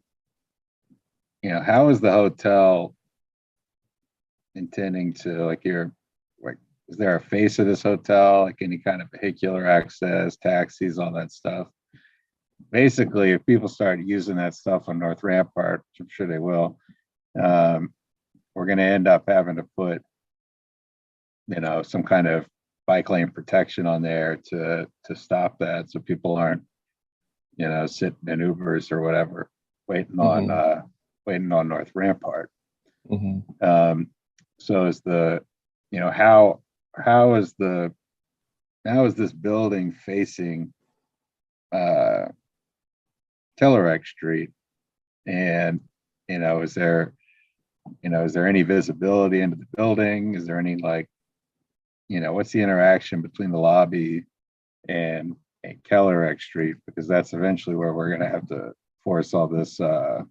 is the hotel intending to, is there a face of this hotel, like any kind of vehicular access, taxis, all that stuff? Basically, if people start using that stuff on North Rampart, which I'm sure they will, we're going to end up having to put, some kind of bike lane protection on there to stop that, so people aren't, sitting in Ubers or whatever, waiting on North Rampart. So is the, how is this building facing Telerex Street? And is there any visibility into the building? Is there any, what's the interaction between the lobby and Telerex Street? Because that's eventually where we're going to have to force all this all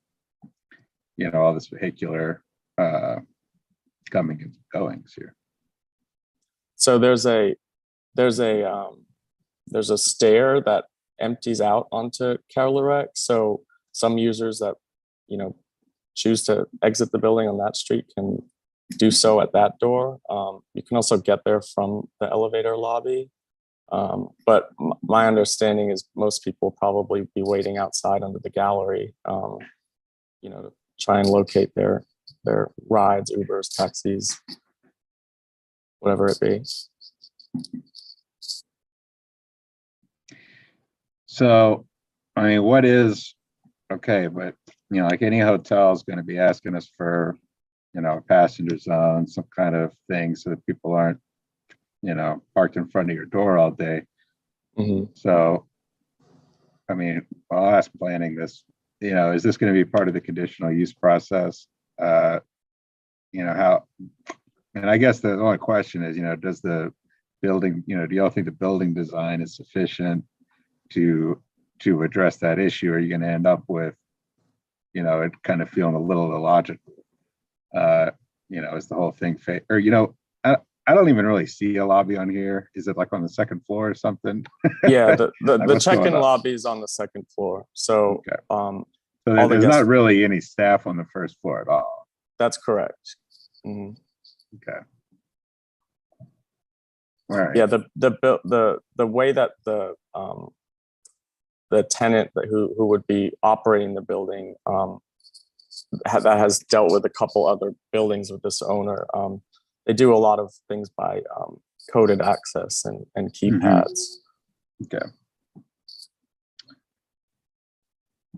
this vehicular coming and goings here. So there's a stair that empties out onto Telerex. So some users that choose to exit the building on that street can do so at that door. You can also get there from the elevator lobby. But my understanding is most people will probably be waiting outside under the gallery, to try and locate their rides, Ubers, taxis, whatever it be. So, what is, okay, but, like any hotel is going to be asking us for, a passenger zone, some kind of thing, so that people aren't, parked in front of your door all day. So, I'll ask planning this, is this going to be part of the conditional use process? How, and I guess the only question is, does the building, do y'all think the building design is sufficient to address that issue? Or are you going to end up with, it kind of feeling a little illogical? Is the whole thing or, I don't even really see a lobby on here. Is it like on the second floor or something? Yeah, the check-in lobby is on the second floor. So, okay. So there's not really any staff on the first floor at all. That's correct. Okay. All right. Yeah, the way that the tenant who would be operating the building that has dealt with a couple other buildings with this owner. They do a lot of things by coded access and keypads. Okay.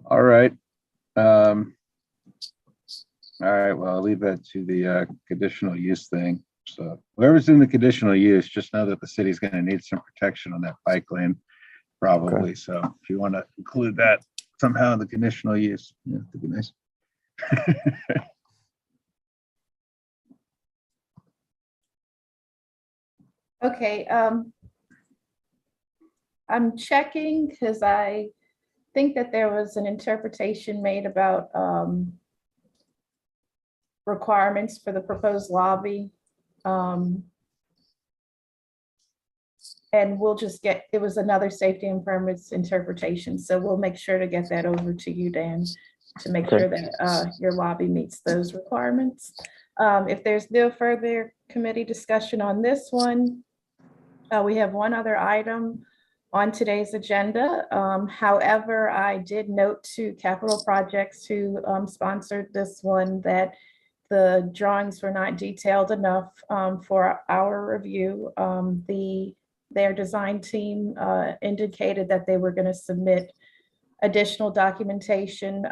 All right. All right. Well, I'll leave that to the conditional use thing. So whoever's in the conditional use, just know that the city's going to need some protection on that bike lane, probably. Okay. So if you want to include that somehow in the conditional use, yeah, that'd be nice. Okay, I'm checking because I think that there was an interpretation made about requirements for the proposed lobby. And we'll just it was another safety and permits interpretation. So we'll make sure to get that over to you, Dan, to make sure that your lobby meets those requirements. If there's no further committee discussion on this one, we have one other item on today's agenda. However, I did note to Capital Projects, who sponsored this one, that the drawings were not detailed enough for our review. Their design team indicated that they were going to submit additional documentation.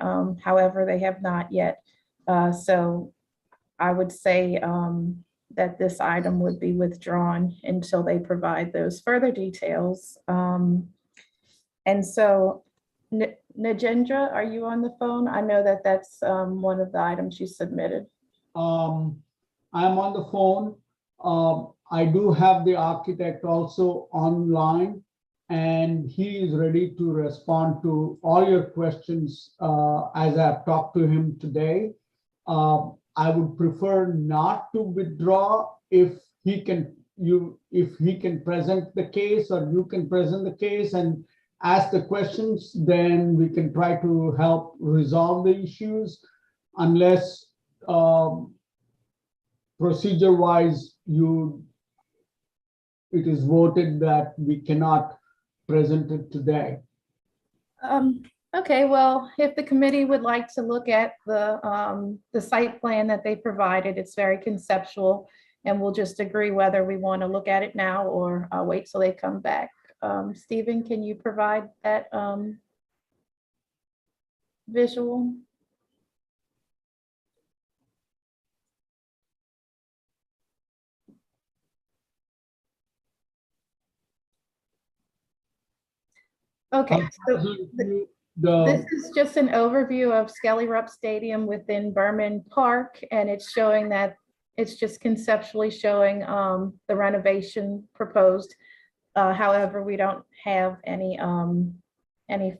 However, they have not yet. So I would say that this item would be withdrawn until they provide those further details. And so, Najendra, are you on the phone? I know that that's one of the items you submitted. I'm on the phone. I do have the architect also online, and he is ready to respond to all your questions as I've talked to him today. I would prefer not to withdraw if he can present the case, or you can present the case and ask the questions, then we can try to help resolve the issues, unless procedure-wise it is voted that we cannot present it today. Okay, well, if the committee would like to look at the site plan that they provided, it's very conceptual, and we'll just agree whether we want to look at it now or wait till they come back. Stephen, can you provide that visual? Okay, so this is just an overview of Skelly Rupp Stadium within Berman Park, and it's showing that it's just conceptually showing the renovation proposed. However, we don't have any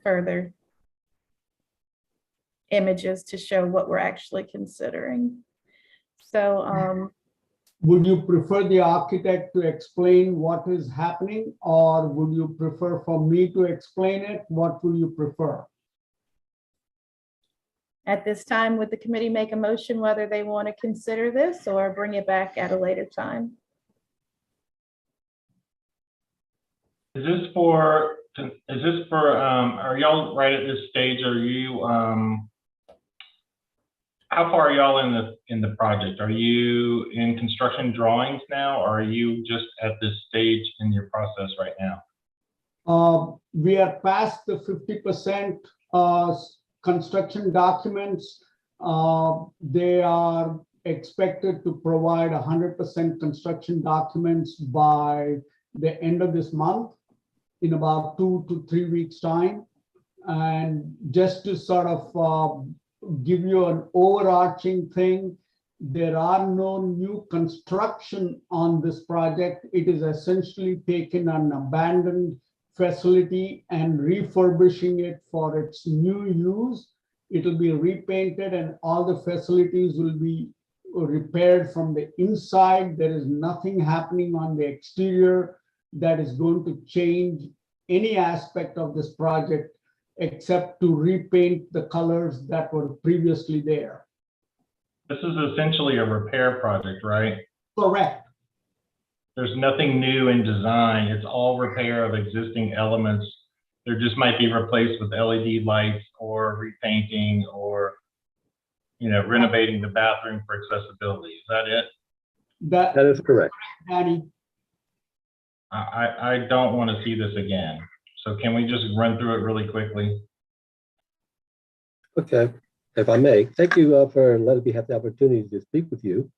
further images to show what we're actually considering. So would you prefer the architect to explain what is happening, or would you prefer for me to explain it? What would you prefer? at this time, would the committee make a motion whether they want to consider this or bring it back at a later time? Is this for, are y'all right at this stage? Are you, how far are y'all in the project? Are you in construction drawings now, or are you just at this stage in your process right now? We are past the 50% construction documents. They are expected to provide 100% construction documents by the end of this month, in about 2 to 3 weeks time. And just to sort of give you an overarching thing, there are no new construction on this project. It is essentially taken an abandoned facility and refurbishing it for its new use. It will be repainted and all the facilities will be repaired from the inside. There is nothing happening on the exterior that is going to change any aspect of this project except to repaint the colors that were previously there. This is essentially a repair project, right? Correct. There's nothing new in design. It's all repair of existing elements. There just might be replaced with LED lights or repainting or, you know, renovating the bathroom for accessibility. Is that it? That is correct. Danny. I don't want to see this again. So can we just run through it really quickly? Okay, if I may, thank you for letting me have the opportunity to speak with you.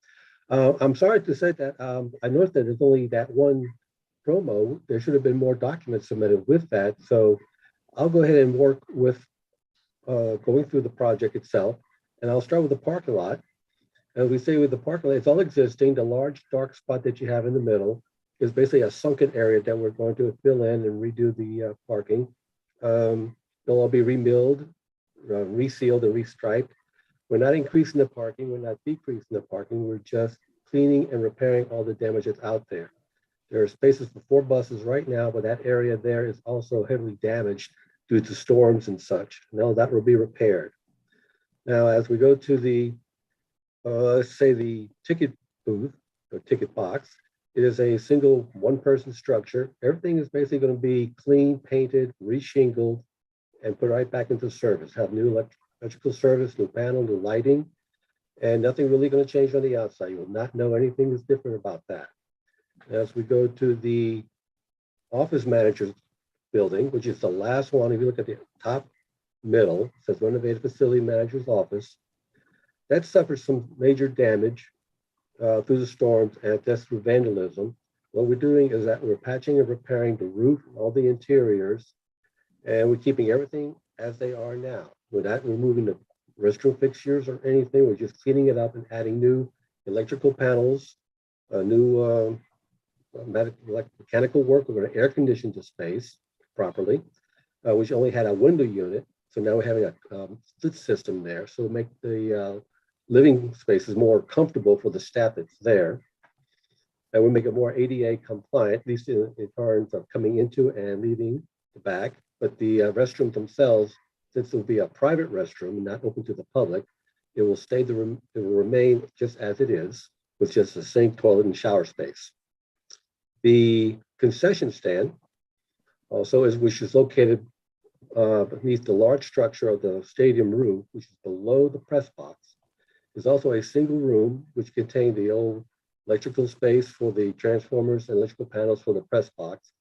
I'm sorry to say that I noticed that there's only that one promo. There should have been more documents submitted with that. So I'll go ahead and work with going through the project itself. And I'll start with the parking lot. As we say with the parking lot, it's all existing. The large dark spot that you have in the middle is basically a sunken area that we're going to fill in and redo the parking. They'll all be remilled, resealed, and restriped. We're not increasing the parking. We're not decreasing the parking. We're just cleaning and repairing all the damage that's out there. There are spaces for 4 buses right now, but that area there is also heavily damaged due to storms and such. Now that will be repaired. Now, as we go to the, let's say the ticket booth or ticket box, it is a single one-person structure. Everything is basically going to be clean, painted, reshingled, and put right back into service. Have new electrical service, new panel, new lighting. And nothing really going to change on the outside. You will not know anything is different about that. As we go to the office manager's building, which is the last one, if you look at the top middle, it says renovated facility manager's office. That suffered some major damage through the storms and that's through vandalism. What we're doing is that we're patching and repairing the roof, all the interiors, and we're keeping everything as they are now. We're not removing the restroom fixtures or anything. We're just cleaning it up and adding new electrical panels, new mechanical work. We're going to air condition the space properly, which only had a window unit. So now we're having a split system there. So make the living spaces more comfortable for the staff that's there. And we make it more ADA compliant, at least in terms of coming into and leaving the back. But the restrooms themselves, since it will be a private restroom and not open to the public, it will remain just as it is, with just a sink, toilet, and shower space. The concession stand also which is located beneath the large structure of the stadium roof, which is below the press box, is also a single room which contained the old electrical space for the transformers and electrical panels for the press box.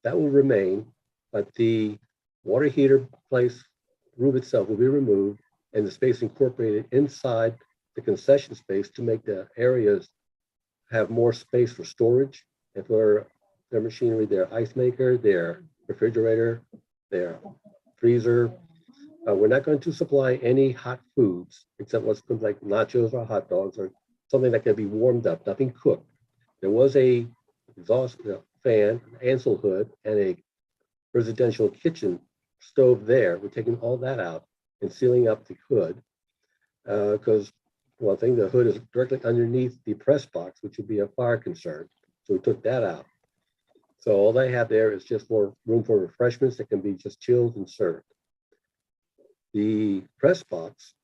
That will remain, but the water heater place room itself will be removed and the space incorporated inside the concession space to make the areas have more space for storage and for their machinery, their ice maker, their refrigerator, their freezer. We're not going to supply any hot foods except what's like nachos or hot dogs or something that can be warmed up, nothing cooked. There was a exhaust fan, Ansel hood, and a residential kitchen stove there. We're taking all that out and sealing up the hood because one thing, the hood is directly underneath the press box, which would be a fire concern. So we took that out. So all they have there is just more room for refreshments that can be just chilled and served. The press box,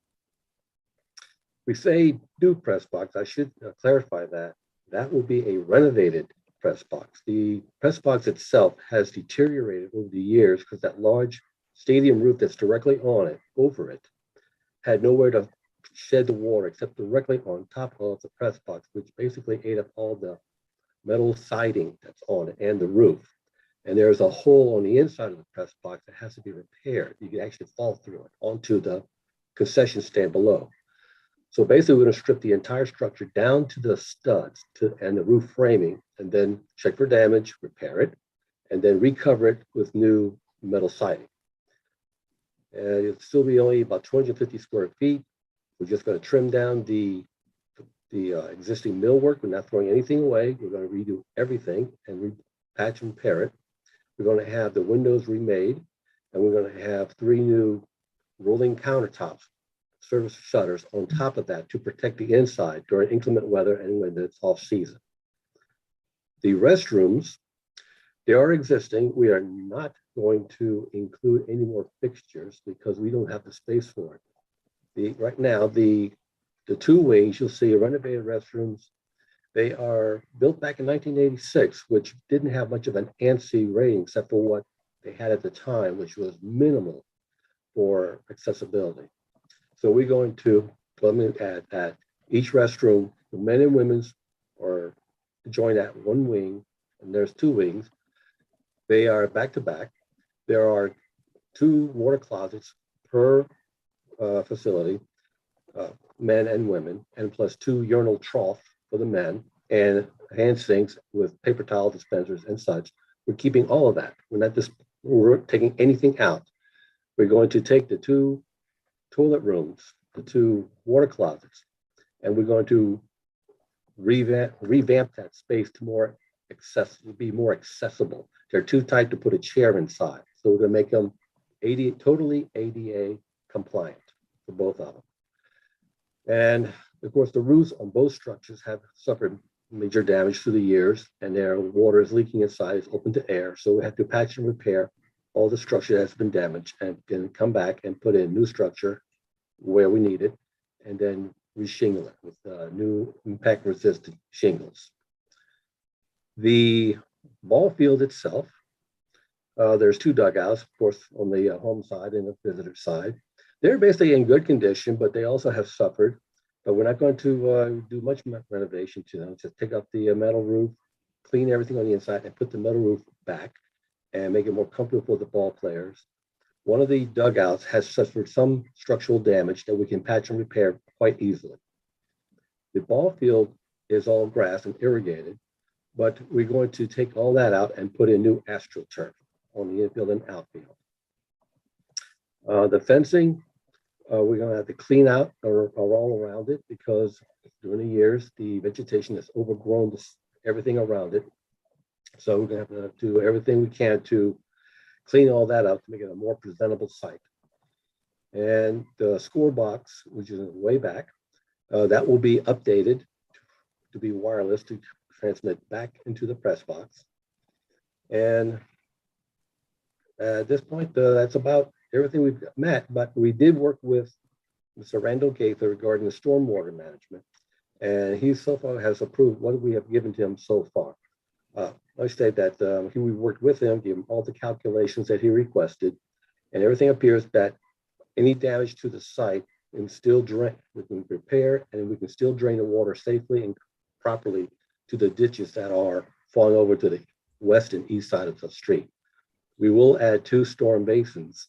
we say new press box, I should clarify that. That will be a renovated press box. The press box itself has deteriorated over the years because that large stadium roof that's directly on it, over it, had nowhere to shed the water except directly on top of the press box, which basically ate up all the metal siding that's on it and the roof. And there's a hole on the inside of the press box that has to be repaired. You can actually fall through it onto the concession stand below. So basically, we're going to strip the entire structure down to the studs and the roof framing, and then check for damage, repair it, and then recover it with new metal siding. And it'll still be only about 250 square feet. We're just going to trim down the existing millwork. We're not throwing anything away. We're going to redo everything and patch and repair it. We're going to have the windows remade, and we're going to have 3 new rolling countertops, service shutters on top of that to protect the inside during inclement weather and when it's off season. The restrooms, they are existing. We are not going to include any more fixtures because we don't have the space for it. Right now, the 2 wings, you'll see renovated restrooms. They are built back in 1986, which didn't have much of an ANSI rating except for what they had at the time, which was minimal for accessibility. So we're going to, let me add that each restroom, the men and women's are joined at 1 wing, and there's 2 wings. They are back to back. There are 2 water closets per facility, men and women, and plus 2 urinal troughs for the men and hand sinks with paper towel dispensers and such. We're keeping all of that. We're taking anything out. We're going to take the 2 toilet rooms, the 2 water closets, and we're going to revamp that space to be more accessible. They're too tight to put a chair inside. So we're going to make them totally ADA compliant for both of them. And of course, the roofs on both structures have suffered major damage through the years, and their water is leaking inside, it's open to air. So we have to patch and repair all the structure that's been damaged and then come back and put in new structure where we need it, and then reshingle it with new impact resistant shingles. The ball field itself, there's 2 dugouts, of course, on the home side and the visitor side. They're basically in good condition, but they also have suffered We're not going to do much renovation to them. Just take up the metal roof, clean everything on the inside, and put the metal roof back and make it more comfortable for the ball players. One of the dugouts has suffered some structural damage that we can patch and repair quite easily. The ball field is all grass and irrigated, but we're going to take all that out and put in new astroturf on the infield and outfield. The fencing, we're going to have to clean out or all around it because during the years, the vegetation has overgrown everything around it. So we're going to have to do everything we can to clean all that out to make it a more presentable site. And the score box, which is way back, that will be updated to be wireless to transmit back into the press box. And at this point, that's about everything we've met, but we did work with Mr. Randall Gaither regarding the stormwater management. And he so far has approved what we have given to him so far. I state that we worked with him, gave him all the calculations that he requested, and everything appears that any damage to the site can still drain, we can repair, and we can still drain the water safely and properly to the ditches that are falling over to the west and east side of the street. We will add 2 storm basins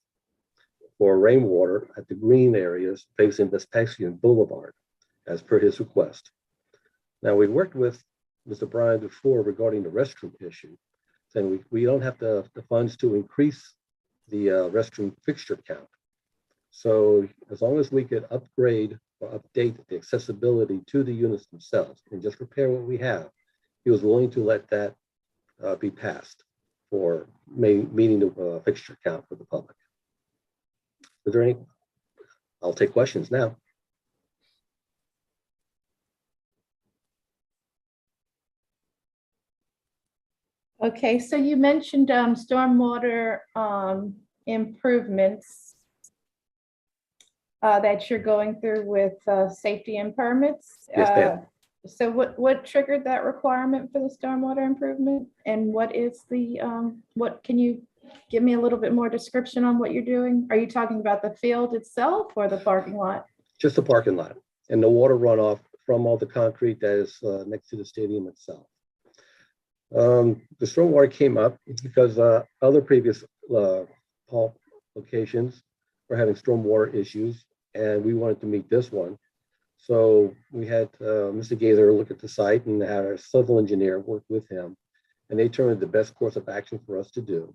for rainwater at the green areas facing Vespasian Boulevard, as per his request. Now, we worked with Mr. Brian before regarding the restroom issue, saying we don't have the funds to increase the restroom fixture count. So as long as we could upgrade or update the accessibility to the units themselves and just repair what we have, he was willing to let that be passed for meeting the fixture count for the public. Is there any? I'll take questions now. Okay, so you mentioned stormwater improvements that you're going through with safety and permits. Yes, ma'am. So what triggered that requirement for the stormwater improvement? And what is the, what can you give me a little bit more description on what you're doing? Are you talking about the field itself or the parking lot? Just the parking lot and the water runoff from all the concrete that is next to the stadium itself. The stormwater came up because other previous locations were having stormwater issues, and we wanted to meet this one. So we had Mr. Gaither look at the site and had our civil engineer work with him, and they determined the best course of action for us to do.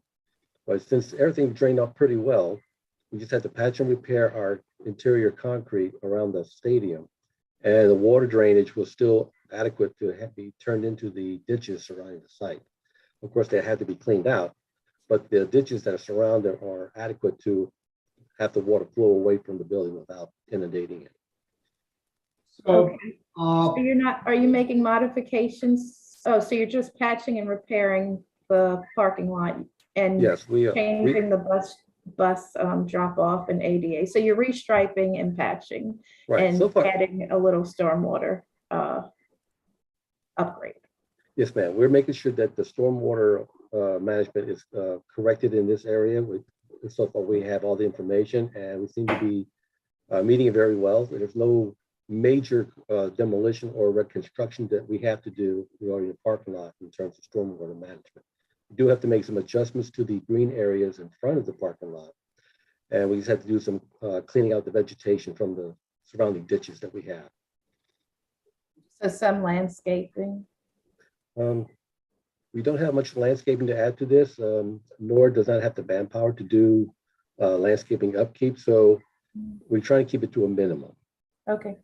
But since everything drained off pretty well, we just had to patch and repair our interior concrete around the stadium, and the water drainage was still adequate to be turned into the ditches surrounding the site. Of course, they had to be cleaned out, but the ditches that are surrounded are adequate to have the water flow away from the building without inundating it. So, Okay. So you're not, are you making modifications? Oh, so you're just patching and repairing the parking lot and Yes, we changing the bus drop off and ADA. So you're restriping and patching and so far, adding a little stormwater upgrade. yes, ma'am. We're making sure that the stormwater management is corrected in this area. So far, we have all the information, and we seem to be meeting it very well. There's no major demolition or reconstruction that we have to do regarding the parking lot in terms of stormwater management. We do have to make some adjustments to the green areas in front of the parking lot, and we just have to do some cleaning out the vegetation from the surrounding ditches that we have. So some landscaping. We don't have much landscaping to add to this, nor does not have the manpower to do landscaping upkeep. So we try to keep it to a minimum. Okay.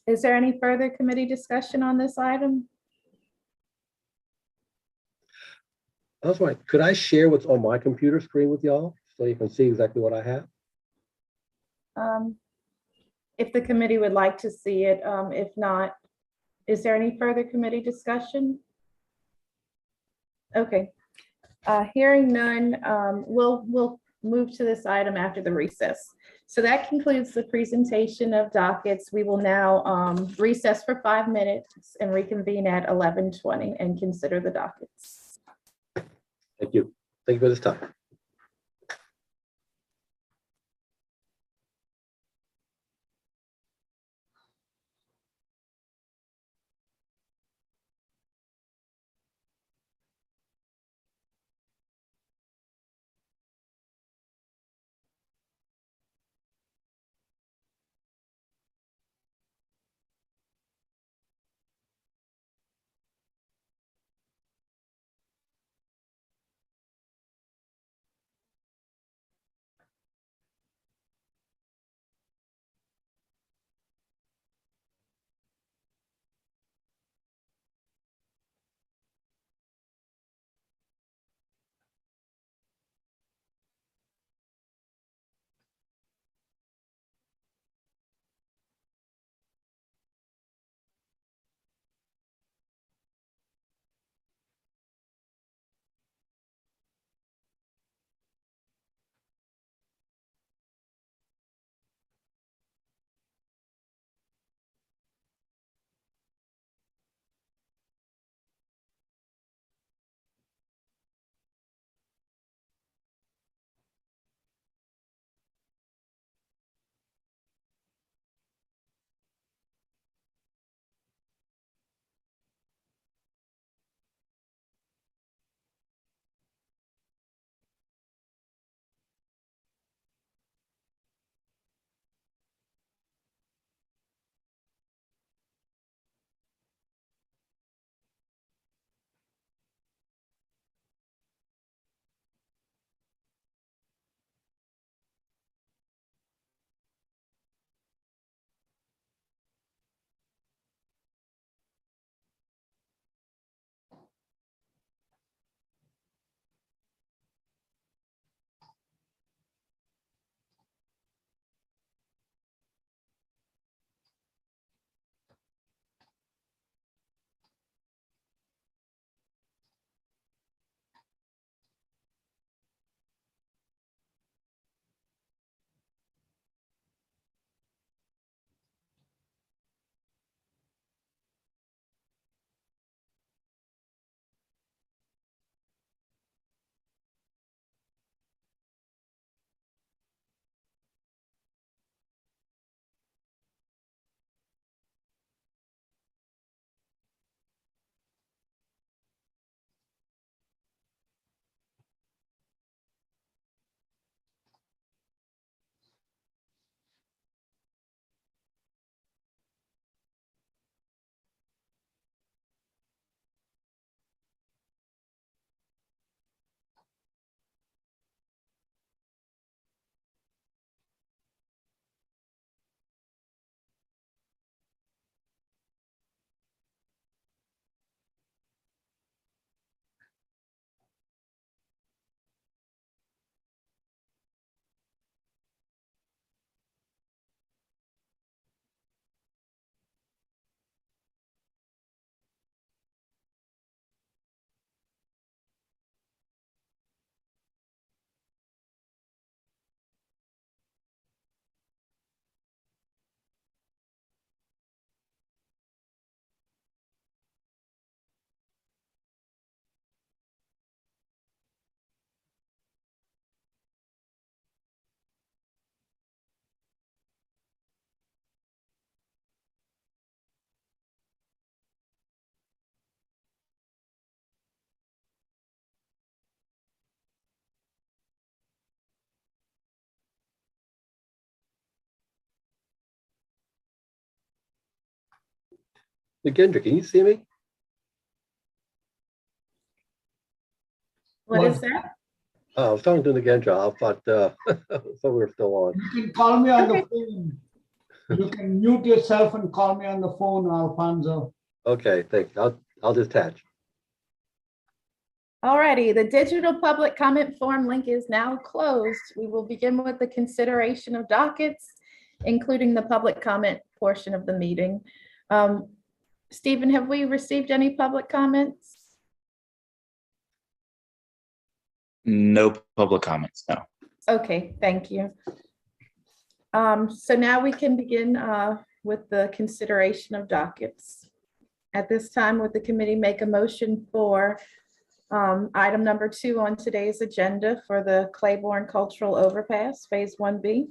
Is there any further committee discussion on this item? That's right. Could I share what's on my computer screen with y'all so you can see exactly what I have? If the committee would like to see it, if not, is there any further committee discussion? Okay. Hearing none, we'll move to this item after the recess. So that concludes the presentation of dockets. We will now recess for 5 minutes and reconvene at 11:20 and consider the dockets. Thank you. Thank you for this time. Nagendra, can you see me? What is that? I was talking to Nagendra. I thought, so we were still on. You can call me on the phone. You can mute yourself and call me on the phone, Alfonso. Okay, thank you. I'll detach. Alrighty, the digital public comment form link is now closed. We will begin with the consideration of dockets, including the public comment portion of the meeting. Stephen, have we received any public comments? No public comments, no. Okay, thank you. So now we can begin with the consideration of dockets. At this time, would the committee make a motion for item number 2 on today's agenda for the Claiborne Cultural Overpass, Phase 1B?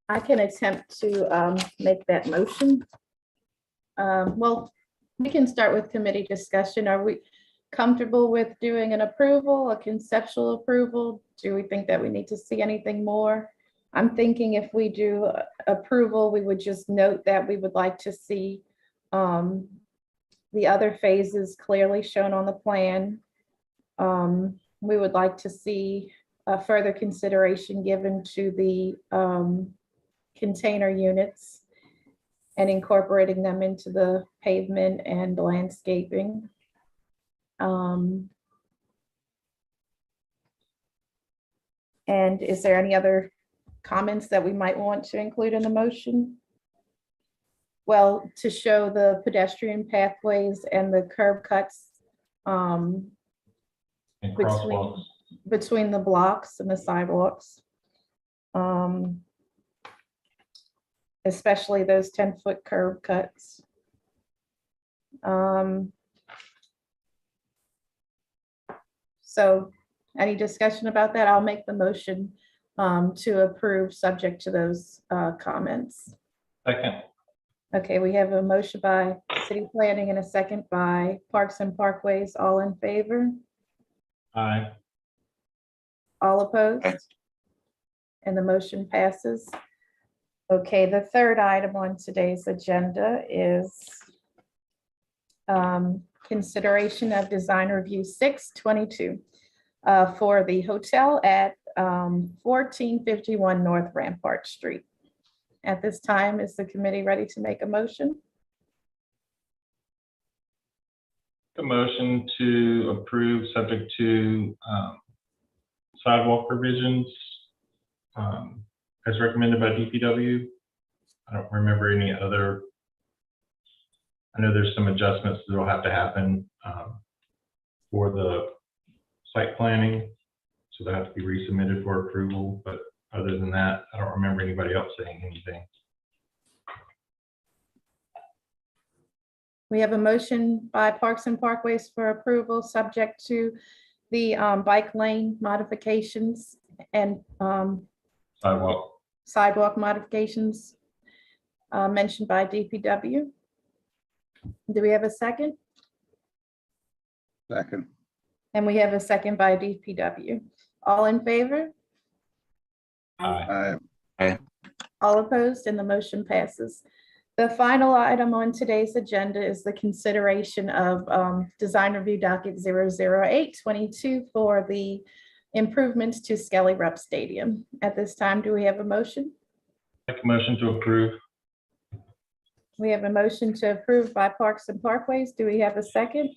I can attempt to make that motion. Well, we can start with committee discussion. Are we comfortable with doing an approval, a conceptual approval? Do we think that we need to see anything more? I'm thinking if we do approval, we would just note that we would like to see the other phases clearly shown on the plan. We would like to see further consideration given to the container units and incorporating them into the pavement and landscaping. And is there any other comments that we might want to include in the motion? Well, to show the pedestrian pathways and the curb cuts And crosswalks. between the blocks and the sidewalks. Especially those 10-foot curb cuts. So any discussion about that? I'll make the motion to approve subject to those comments. Second. Okay, we have a motion by City Planning and a second by Parks and Parkways. All in favor? Aye. All opposed? Aye. And the motion passes. Okay, the third item on today's agenda is consideration of design review 622 for the hotel at 1451 North Rampart Street. At this time, is the committee ready to make a motion? A motion to approve subject to sidewalk revisions as recommended by DPW. I don't remember any other. I know there's some adjustments that will have to happen for the site planning. So they have to be resubmitted for approval. But other than that, I don't remember anybody else saying anything. We have a motion by Parks and Parkways for approval, subject to the bike lane modifications and sidewalk modifications mentioned by DPW. Do we have a second? Second. And we have a second by DPW. All in favor? Aye. All opposed, and the motion passes. The final item on today's agenda is the consideration of design review docket 00822 for the improvements to Skelly Rupp Stadium. At this time, do we have a motion? Make a motion to approve. We have a motion to approve by Parks and Parkways. Do we have a second?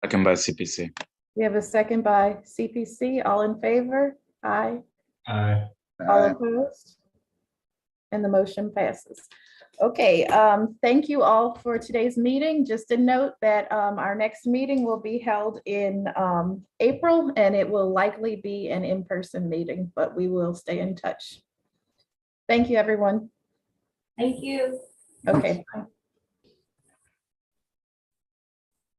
Second by CPC. We have a second by CPC. All in favor? Aye. Aye. All opposed? And the motion passes. Okay, thank you all for today's meeting. Just a note that our next meeting will be held in April, and it will likely be an in-person meeting, but we will stay in touch. Thank you, everyone. Thank you. Okay. Bye.